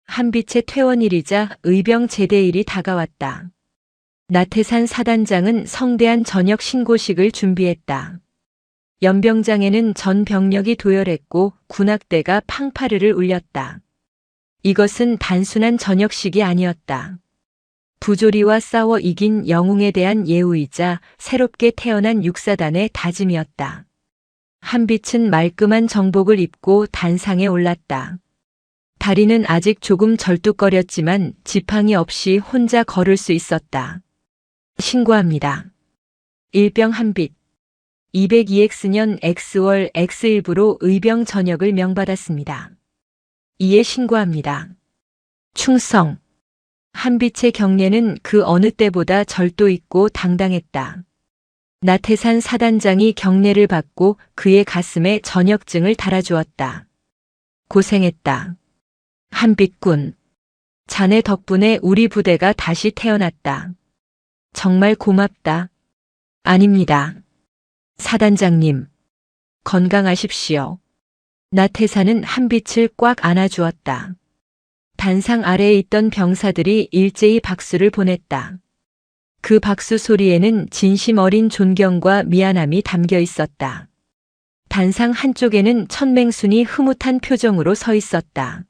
Speaker 1: 한빛의 퇴원일이자 의병 제대일이 다가왔다. 나태산 사단장은 성대한 저녁 신고식을 준비했다. 연병장에는 전 병력이 도열했고 군악대가 팡파르를 울렸다. 이것은 단순한 저녁식이 아니었다. 부조리와 싸워 이긴 영웅에 대한 예우이자 새롭게 태어난 육사단의 다짐이었다. 한빛은 말끔한 정복을 입고 단상에 올랐다. 다리는 아직 조금 절뚝거렸지만 지팡이 없이 혼자 걸을 수 있었다. 신고합니다. 일병 한빛. 202X년 X월 X일부로 의병 전역을 명받았습니다. 이에 신고합니다. 충성. 한빛의 경례는 그 어느 때보다 절도 있고 당당했다. 나태산 사단장이 경례를 받고 그의 가슴에 전역증을 달아주었다. 고생했다. 한빛군. 자네 덕분에 우리 부대가 다시 태어났다. 정말 고맙다. 아닙니다. 사단장님. 건강하십시오. 나태산은 한빛을 꽉 안아주었다. 단상 아래에 있던 병사들이 일제히 박수를 보냈다. 그 박수 소리에는 진심 어린 존경과 미안함이 담겨 있었다. 단상 한쪽에는 천맹순이 흐뭇한 표정으로 서 있었다.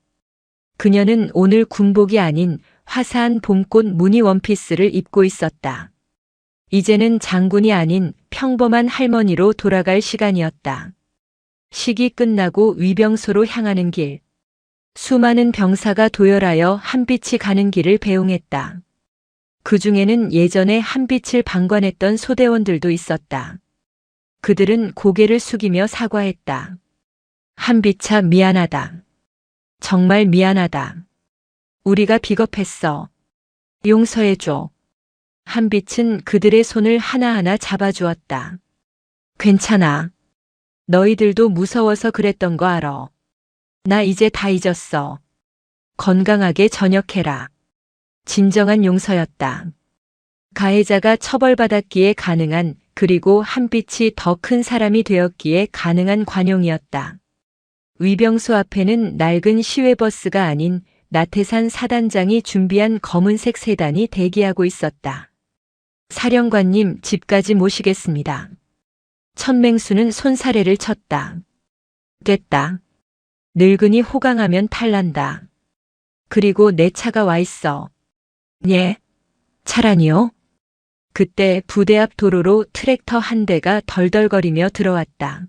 Speaker 1: 그녀는 오늘 군복이 아닌 화사한 봄꽃 무늬 원피스를 입고 있었다. 이제는 장군이 아닌 평범한 할머니로 돌아갈 시간이었다. 식이 끝나고 위병소로 향하는 길. 수많은 병사가 도열하여 한빛이 가는 길을 배웅했다. 그 중에는 예전에 한빛을 방관했던 소대원들도 있었다. 그들은 고개를 숙이며 사과했다. 한비차 미안하다. 정말 미안하다. 우리가 비겁했어. 용서해줘. 한빛은 그들의 손을 하나하나 잡아주었다. 괜찮아. 너희들도 무서워서 그랬던 거 알아. 나 이제 다 잊었어. 건강하게 전역해라. 진정한 용서였다. 가해자가 처벌받았기에 가능한, 그리고 한빛이 더 큰 사람이 되었기에 가능한 관용이었다. 위병소 앞에는 낡은 시외버스가 아닌 나태산 사단장이 준비한 검은색 세단이 대기하고 있었다. 사령관님, 집까지 모시겠습니다. 천맹수는 손사래를 쳤다. 됐다. 늙은이 호강하면 탈난다. 그리고 내 차가 와 있어. 예? 차라니요? 그때 부대 앞 도로로 트랙터 한 대가 덜덜거리며 들어왔다.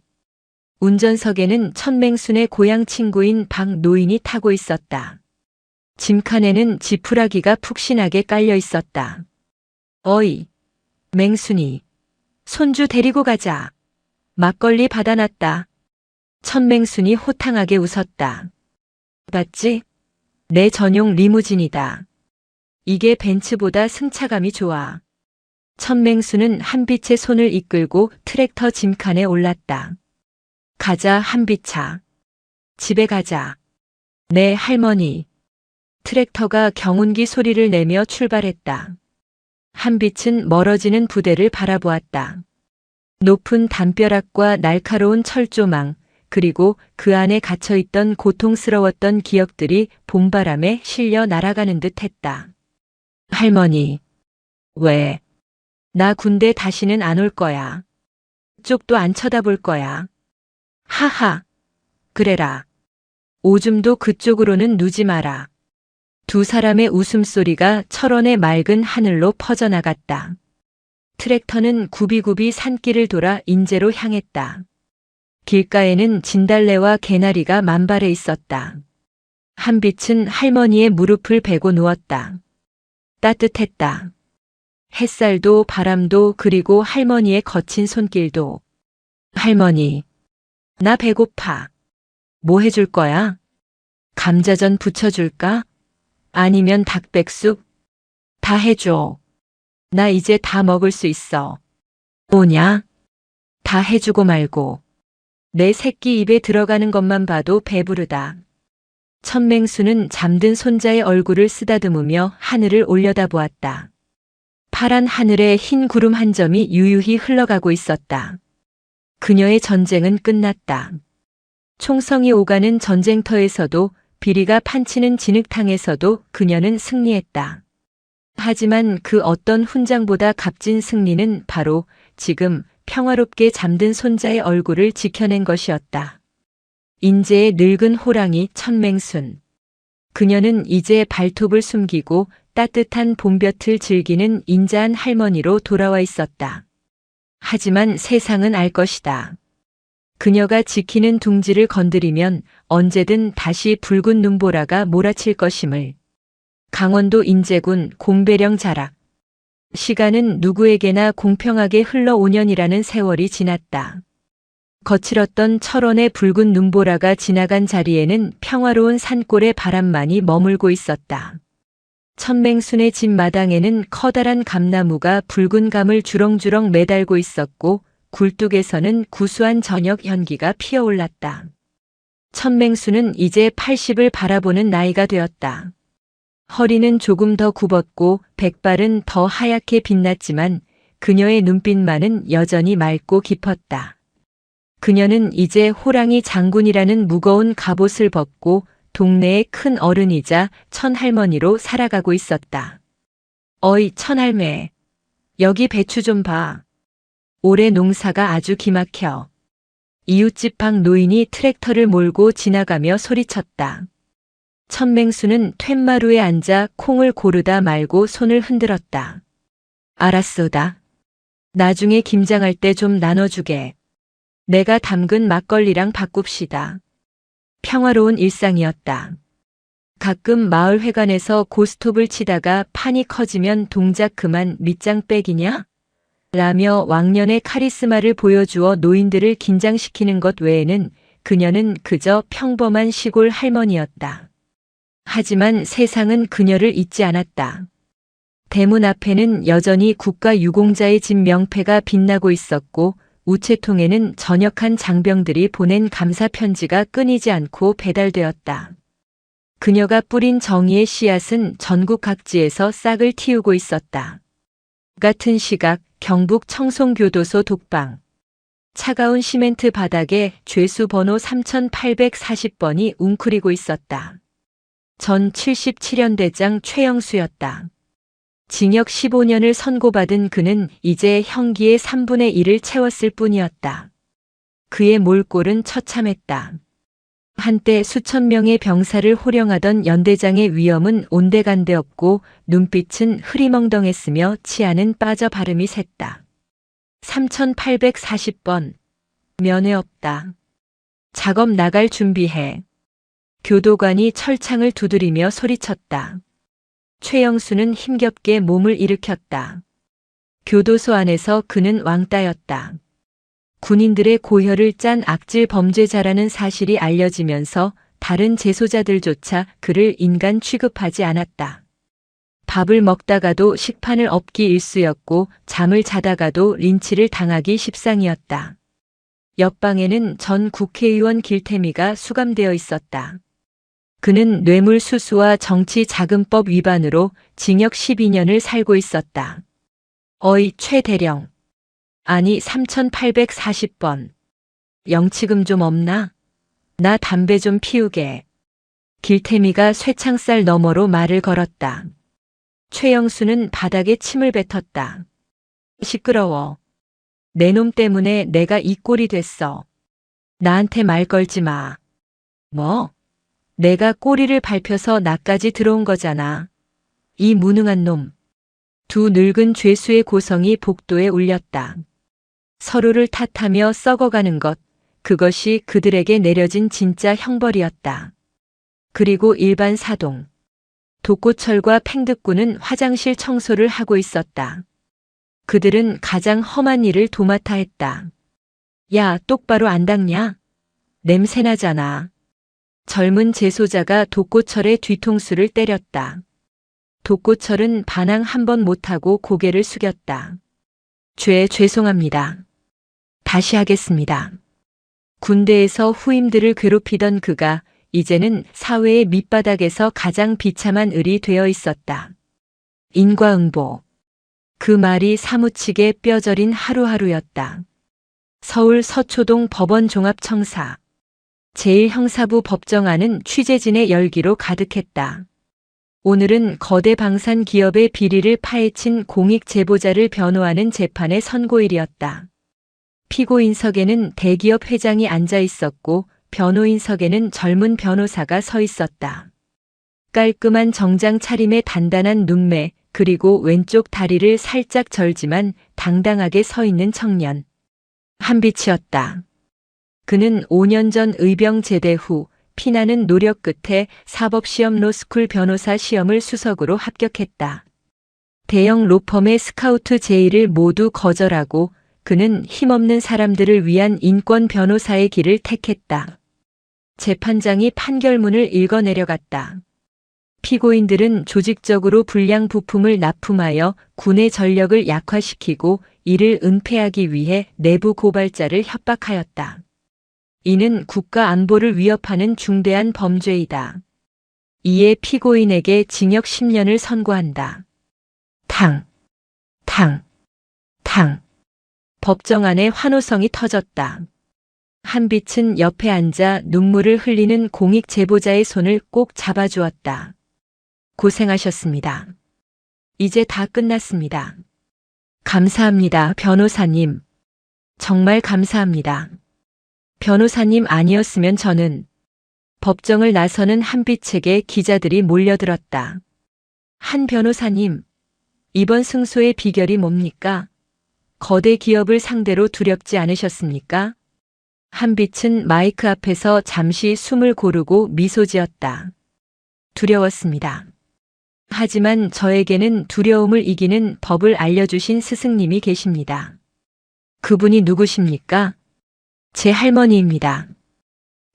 Speaker 1: 운전석에는 천맹순의 고향 친구인 박노인이 타고 있었다. 짐칸에는 지푸라기가 푹신하게 깔려 있었다. 어이, 맹순이. 손주 데리고 가자. 막걸리 받아놨다. 천맹순이 호탕하게 웃었다. 봤지? 내 전용 리무진이다. 이게 벤츠보다 승차감이 좋아. 천맹수는 한빛의 손을 이끌고 트랙터 짐칸에 올랐다. 가자, 한빛아. 집에 가자. 네, 할머니. 트랙터가 경운기 소리를 내며 출발했다. 한빛은 멀어지는 부대를 바라보았다. 높은 담벼락과 날카로운 철조망, 그리고 그 안에 갇혀있던 고통스러웠던 기억들이 봄바람에 실려 날아가는 듯 했다. 할머니. 왜? 나 군대 다시는 안 올 거야. 쪽도 안 쳐다볼 거야. 하하. 그래라. 오줌도 그쪽으로는 누지 마라. 두 사람의 웃음소리가 철원의 맑은 하늘로 퍼져나갔다. 트랙터는 굽이굽이 산길을 돌아 인제로 향했다. 길가에는 진달래와 개나리가 만발해 있었다. 한빛은 할머니의 무릎을 베고 누웠다. 따뜻했다. 햇살도 바람도 그리고 할머니의 거친 손길도. 할머니, 나 배고파. 뭐 해줄 거야? 감자전 부쳐줄까? 아니면 닭백숙? 다 해줘. 나 이제 다 먹을 수 있어. 뭐냐? 다 해주고 말고. 내 새끼 입에 들어가는 것만 봐도 배부르다. 천맹수는 잠든 손자의 얼굴을 쓰다듬으며 하늘을 올려다보았다. 파란 하늘에 흰 구름 한 점이 유유히 흘러가고 있었다. 그녀의 전쟁은 끝났다. 총성이 오가는 전쟁터에서도 비리가 판치는 진흙탕에서도 그녀는 승리했다. 하지만 그 어떤 훈장보다 값진 승리는 바로 지금 평화롭게 잠든 손자의 얼굴을 지켜낸 것이었다. 인제의 늙은 호랑이 천맹순. 그녀는 이제 발톱을 숨기고 따뜻한 봄볕을 즐기는 인자한 할머니로 돌아와 있었다. 하지만 세상은 알 것이다. 그녀가 지키는 둥지를 건드리면 언제든 다시 붉은 눈보라가 몰아칠 것임을. 강원도 인제군 곰배령 자락. 시간은 누구에게나 공평하게 흘러 5년이라는 세월이 지났다. 거칠었던 철원의 붉은 눈보라가 지나간 자리에는 평화로운 산골의 바람만이 머물고 있었다. 천맹순의 집 마당에는 커다란 감나무가 붉은 감을 주렁주렁 매달고 있었고 굴뚝에서는 구수한 저녁 연기가 피어올랐다. 천맹순은 이제 80을 바라보는 나이가 되었다. 허리는 조금 더 굽었고 백발은 더 하얗게 빛났지만 그녀의 눈빛만은 여전히 맑고 깊었다. 그녀는 이제 호랑이 장군이라는 무거운 갑옷을 벗고 동네의 큰 어른이자 천할머니로 살아가고 있었다. 어이 천할매, 여기 배추 좀 봐. 올해 농사가 아주 기막혀. 이웃집 박 노인이 트랙터를 몰고 지나가며 소리쳤다. 천맹수는 툇마루에 앉아 콩을 고르다 말고 손을 흔들었다. 알았소다. 나중에 김장할 때 좀 나눠주게. 내가 담근 막걸리랑 바꿉시다. 평화로운 일상이었다. 가끔 마을 회관에서 고스톱을 치다가 판이 커지면 동작 그만 밑장 빼기냐? 라며 왕년의 카리스마를 보여주어 노인들을 긴장시키는 것 외에는 그녀는 그저 평범한 시골 할머니였다. 하지만 세상은 그녀를 잊지 않았다. 대문 앞에는 여전히 국가유공자의 집 명패가 빛나고 있었고 우체통에는 전역한 장병들이 보낸 감사 편지가 끊이지 않고 배달되었다. 그녀가 뿌린 정의의 씨앗은 전국 각지에서 싹을 틔우고 있었다. 같은 시각 경북 청송교도소 독방. 차가운 시멘트 바닥에 죄수 번호 3840번이 웅크리고 있었다. 전 77연대장 최영수였다. 징역 15년을 선고받은 그는 이제 형기의 3분의 1을 채웠을 뿐이었다. 그의 몰골은 처참했다. 한때 수천 명의 병사를 호령하던 연대장의 위엄은 온데간데 없고 눈빛은 흐리멍덩했으며 치아는 빠져 발음이 샜다. 3840번. 면회 없다. 작업 나갈 준비해. 교도관이 철창을 두드리며 소리쳤다. 최영수는 힘겹게 몸을 일으켰다. 교도소 안에서 그는 왕따였다. 군인들의 고혈을 짠 악질 범죄자라는 사실이 알려지면서 다른 재소자들조차 그를 인간 취급하지 않았다. 밥을 먹다가도 식판을 엎기 일쑤였고 잠을 자다가도 린치를 당하기 십상이었다. 옆방에는 전 국회의원 길태미가 수감되어 있었다. 그는 뇌물수수와 정치자금법 위반으로 징역 12년을 살고 있었다. 어이 최대령. 아니 3840번. 영치금 좀 없나? 나 담배 좀 피우게. 길태미가 쇠창살 너머로 말을 걸었다. 최영수는 바닥에 침을 뱉었다. 시끄러워. 내 놈 때문에 내가 이 꼴이 됐어. 나한테 말 걸지 마. 뭐? 내가 꼬리를 밟혀서 나까지 들어온 거잖아. 이 무능한 놈. 두 늙은 죄수의 고성이 복도에 울렸다. 서로를 탓하며 썩어가는 것, 그것이 그들에게 내려진 진짜 형벌이었다. 그리고 일반 사동. 독고철과 팽득군은 화장실 청소를 하고 있었다. 그들은 가장 험한 일을 도맡아 했다. 야, 똑바로 안 닦냐? 냄새나잖아. 젊은 재소자가 독고철의 뒤통수를 때렸다. 독고철은 반항 한 번 못하고 고개를 숙였다. 죄송합니다. 다시 하겠습니다. 군대에서 후임들을 괴롭히던 그가 이제는 사회의 밑바닥에서 가장 비참한 을이 되어 있었다. 인과응보. 그 말이 사무치게 뼈저린 하루하루였다. 서울 서초동 법원 종합청사. 제1형사부 법정안은 취재진의 열기로 가득했다. 오늘은 거대 방산 기업의 비리를 파헤친 공익 제보자를 변호하는 재판의 선고일이었다. 피고인석에는 대기업 회장이 앉아 있었고 변호인석에는 젊은 변호사가 서 있었다. 깔끔한 정장 차림의 단단한 눈매, 그리고 왼쪽 다리를 살짝 절지만 당당하게 서 있는 청년. 한빛이었다. 그는 5년 전 의병 제대 후 피나는 노력 끝에 사법시험 로스쿨 변호사 시험을 수석으로 합격했다. 대형 로펌의 스카우트 제의를 모두 거절하고 그는 힘없는 사람들을 위한 인권 변호사의 길을 택했다. 재판장이 판결문을 읽어 내려갔다. 피고인들은 조직적으로 불량 부품을 납품하여 군의 전력을 약화시키고 이를 은폐하기 위해 내부 고발자를 협박하였다. 이는 국가 안보를 위협하는 중대한 범죄이다. 이에 피고인에게 징역 10년을 선고한다. 탕, 탕, 탕. 법정 안에 환호성이 터졌다. 한빛은 옆에 앉아 눈물을 흘리는 공익 제보자의 손을 꼭 잡아주었다. 고생하셨습니다. 이제 다 끝났습니다. 감사합니다, 변호사님. 정말 감사합니다. 변호사님 아니었으면 저는... 법정을 나서는 한빛에게 기자들이 몰려들었다. 한 변호사님, 이번 승소의 비결이 뭡니까? 거대 기업을 상대로 두렵지 않으셨습니까? 한빛은 마이크 앞에서 잠시 숨을 고르고 미소 지었다. 두려웠습니다. 하지만 저에게는 두려움을 이기는 법을 알려주신 스승님이 계십니다. 그분이 누구십니까? 제 할머니입니다.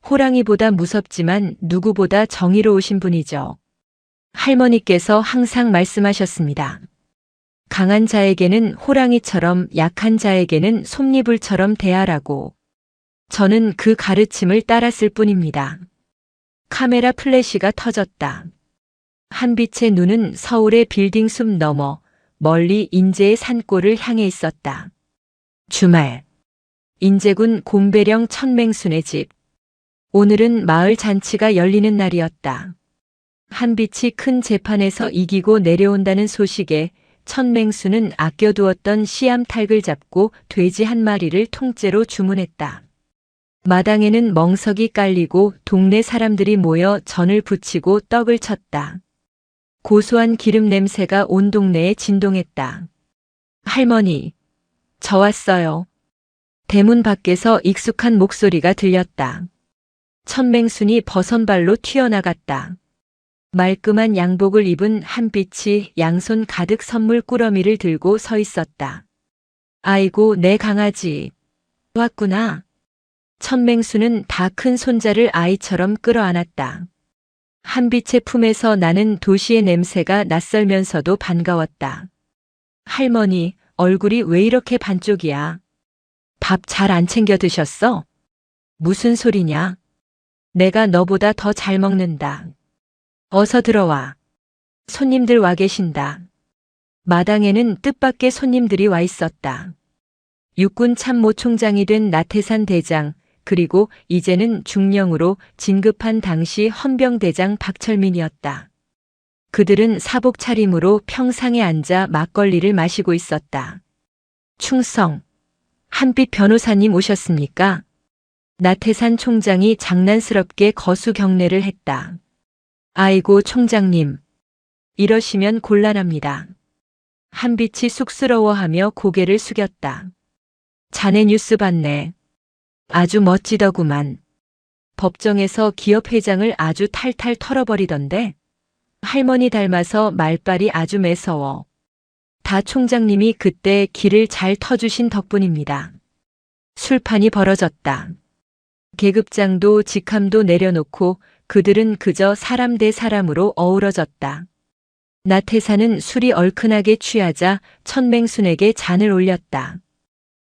Speaker 1: 호랑이보다 무섭지만 누구보다 정의로우신 분이죠. 할머니께서 항상 말씀하셨습니다. 강한 자에게는 호랑이처럼 약한 자에게는 솜니불처럼 대하라고. 저는 그 가르침을 따랐을 뿐입니다. 카메라 플래시가 터졌다. 한빛의 눈은 서울의 빌딩 숲 너머 멀리 인제의 산골을 향해 있었다. 주말. 인제군 곰배령 천맹순의 집. 오늘은 마을 잔치가 열리는 날이었다. 한빛이 큰 재판에서 이기고 내려온다는 소식에 천맹수는 아껴두었던 씨암탉을 잡고 돼지 한 마리를 통째로 주문했다. 마당에는 멍석이 깔리고 동네 사람들이 모여 전을 부치고 떡을 쳤다. 고소한 기름 냄새가 온 동네에 진동했다. 할머니, 저 왔어요. 대문 밖에서 익숙한 목소리가 들렸다. 천맹순이 버선발로 튀어나갔다. 말끔한 양복을 입은 한빛이 양손 가득 선물 꾸러미를 들고 서 있었다. 아이고, 내 강아지. 왔구나. 천맹수는 다 큰 손자를 아이처럼 끌어안았다. 한빛의 품에서 나는 도시의 냄새가 낯설면서도 반가웠다. 할머니, 얼굴이 왜 이렇게 반쪽이야? 밥 잘 안 챙겨 드셨어? 무슨 소리냐? 내가 너보다 더 잘 먹는다. 어서 들어와. 손님들 와 계신다. 마당에는 뜻밖의 손님들이 와 있었다. 육군 참모총장이 된 나태산 대장, 그리고 이제는 중령으로 진급한 당시 헌병대장 박철민이었다. 그들은 사복 차림으로 평상에 앉아 막걸리를 마시고 있었다. 충성, 한빛 변호사님 오셨습니까? 나태산 총장이 장난스럽게 거수 경례를 했다. 아이고 총장님, 이러시면 곤란합니다. 한빛이 쑥스러워하며 고개를 숙였다. 자네 뉴스 봤네. 아주 멋지더구만. 법정에서 기업회장을 아주 탈탈 털어버리던데. 할머니 닮아서 말빨이 아주 매서워. 다 총장님이 그때 길을 잘 터주신 덕분입니다. 술판이 벌어졌다. 계급장도 직함도 내려놓고 그들은 그저 사람 대 사람으로 어우러졌다. 나태사는 술이 얼큰하게 취하자 천맹순에게 잔을 올렸다.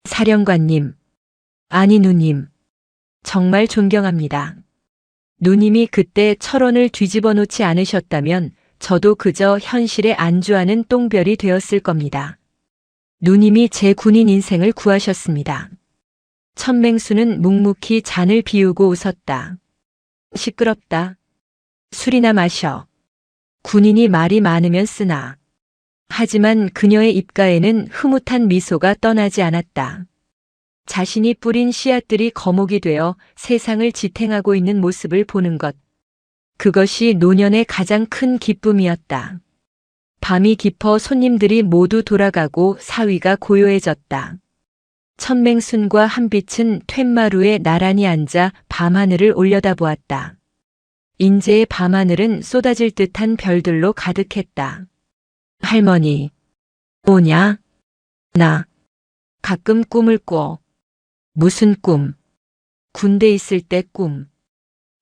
Speaker 1: 사령관님, 아니 누님, 정말 존경합니다. 누님이 그때 철원을 뒤집어 놓지 않으셨다면 저도 그저 현실에 안주하는 똥별이 되었을 겁니다. 누님이 제 군인 인생을 구하셨습니다. 천맹수는 묵묵히 잔을 비우고 웃었다. 시끄럽다. 술이나 마셔. 군인이 말이 많으면 쓰나. 하지만 그녀의 입가에는 흐뭇한 미소가 떠나지 않았다. 자신이 뿌린 씨앗들이 거목이 되어 세상을 지탱하고 있는 모습을 보는 것. 그것이 노년의 가장 큰 기쁨이었다. 밤이 깊어 손님들이 모두 돌아가고 사위가 고요해졌다. 천맹순과 한빛은 툇마루에 나란히 앉아 밤하늘을 올려다보았다. 인제의 밤하늘은 쏟아질 듯한 별들로 가득했다. 할머니, 뭐냐? 나 가끔 꿈을 꿔. 무슨 꿈? 군대 있을 때 꿈.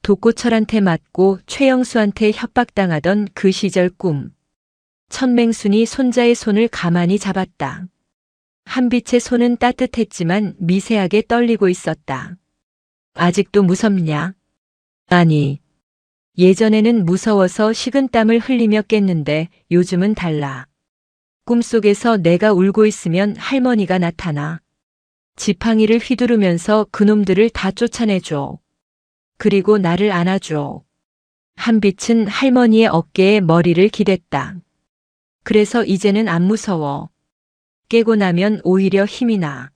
Speaker 1: 독고철한테 맞고 최영수한테 협박당하던 그 시절 꿈. 천맹순이 손자의 손을 가만히 잡았다. 한빛의 손은 따뜻했지만 미세하게 떨리고 있었다. 아직도 무섭냐? 아니, 예전에는 무서워서 식은땀을 흘리며 깼는데 요즘은 달라. 꿈속에서 내가 울고 있으면 할머니가 나타나. 지팡이를 휘두르면서 그놈들을 다 쫓아내줘. 그리고 나를 안아줘. 한빛은 할머니의 어깨에 머리를 기댔다. 그래서 이제는 안 무서워. 깨고 나면 오히려 힘이 나.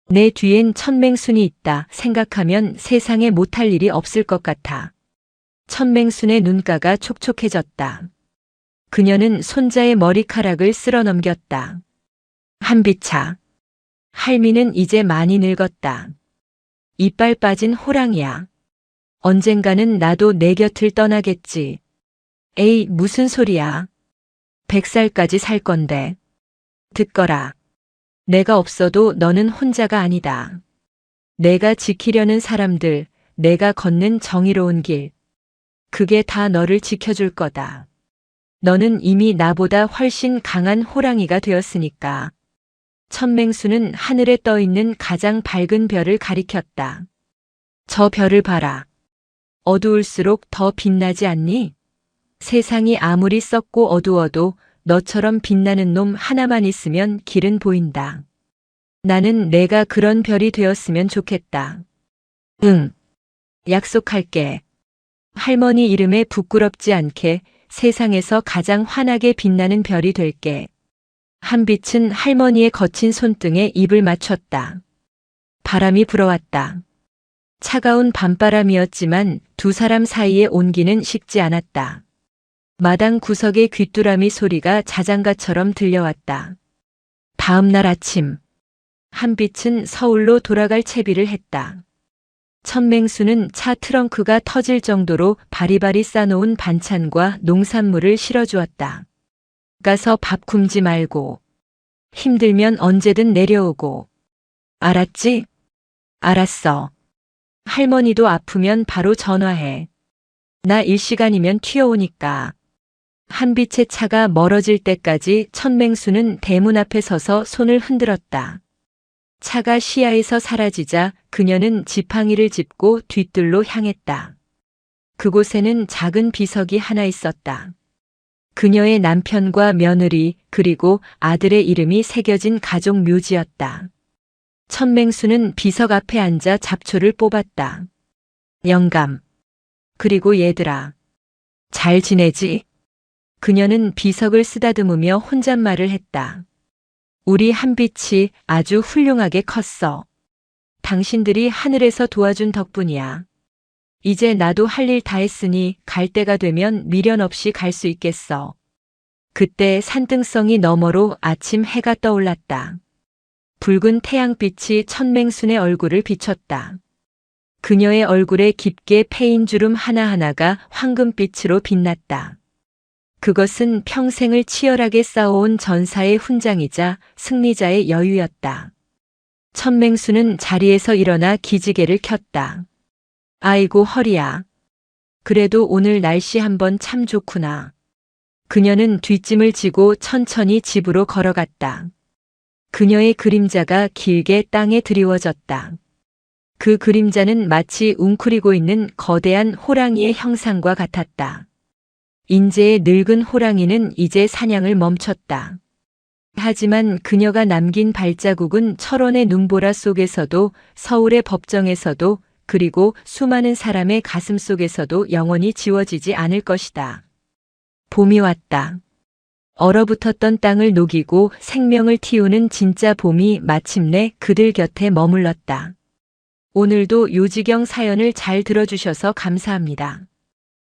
Speaker 1: 내 뒤엔 천맹순이 있다 생각하면 세상에 못할 일이 없을 것 같아. 천맹순의 눈가가 촉촉해졌다. 그녀는 손자의 머리카락을 쓸어 넘겼다. 한빛아, 할미는 이제 많이 늙었다. 이빨 빠진 호랑이야. 언젠가는 나도 내 곁을 떠나겠지. 에이, 무슨 소리야. 100살까지 살 건데. 듣거라. 내가 없어도 너는 혼자가 아니다. 내가 지키려는 사람들, 내가 걷는 정의로운 길. 그게 다 너를 지켜줄 거다. 너는 이미 나보다 훨씬 강한 호랑이가 되었으니까. 천맹수는 하늘에 떠 있는 가장 밝은 별을 가리켰다. 저 별을 봐라. 어두울수록 더 빛나지 않니? 세상이 아무리 썩고 어두워도 너처럼 빛나는 놈 하나만 있으면 길은 보인다. 나는 내가 그런 별이 되었으면 좋겠다. 응. 약속할게. 할머니 이름에 부끄럽지 않게 세상에서 가장 환하게 빛나는 별이 될게. 한빛은 할머니의 거친 손등에 입을 맞췄다. 바람이 불어왔다. 차가운 밤바람이었지만 두 사람 사이의 온기는 식지 않았다. 마당 구석의 귀뚜라미 소리가 자장가처럼 들려왔다. 다음 날 아침, 한빛은 서울로 돌아갈 채비를 했다. 천맹수는 차 트렁크가 터질 정도로 바리바리 싸놓은 반찬과 농산물을 실어주었다. 가서 밥 굶지 말고, 힘들면 언제든 내려오고. 알았지? 알았어. 할머니도 아프면 바로 전화해. 나 일시간이면 튀어오니까. 한빛의 차가 멀어질 때까지 천맹수는 대문 앞에 서서 손을 흔들었다. 차가 시야에서 사라지자 그녀는 지팡이를 짚고 뒤뜰로 향했다. 그곳에는 작은 비석이 하나 있었다. 그녀의 남편과 며느리 그리고 아들의 이름이 새겨진 가족 묘지였다. 천맹수는 비석 앞에 앉아 잡초를 뽑았다. 영감. 그리고 얘들아. 잘 지내지? 그녀는 비석을 쓰다듬으며 혼잣말을 했다. 우리 한빛이 아주 훌륭하게 컸어. 당신들이 하늘에서 도와준 덕분이야. 이제 나도 할 일 다 했으니 갈 때가 되면 미련 없이 갈 수 있겠어. 그때 산등성이 너머로 아침 해가 떠올랐다. 붉은 태양빛이 천맹순의 얼굴을 비췄다. 그녀의 얼굴에 깊게 패인 주름 하나하나가 황금빛으로 빛났다. 그것은 평생을 치열하게 싸워온 전사의 훈장이자 승리자의 여유였다. 천맹수는 자리에서 일어나 기지개를 켰다. 아이고 허리야. 그래도 오늘 날씨 한번 참 좋구나. 그녀는 뒷짐을 지고 천천히 집으로 걸어갔다. 그녀의 그림자가 길게 땅에 드리워졌다. 그 그림자는 마치 웅크리고 있는 거대한 호랑이의 형상과 같았다. 인제의 늙은 호랑이는 이제 사냥을 멈췄다. 하지만 그녀가 남긴 발자국은 철원의 눈보라 속에서도 서울의 법정에서도 그리고 수많은 사람의 가슴 속에서도 영원히 지워지지 않을 것이다. 봄이 왔다. 얼어붙었던 땅을 녹이고 생명을 틔우는 진짜 봄이 마침내 그들 곁에 머물렀다. 오늘도 요지경 사연을 잘 들어주셔서 감사합니다.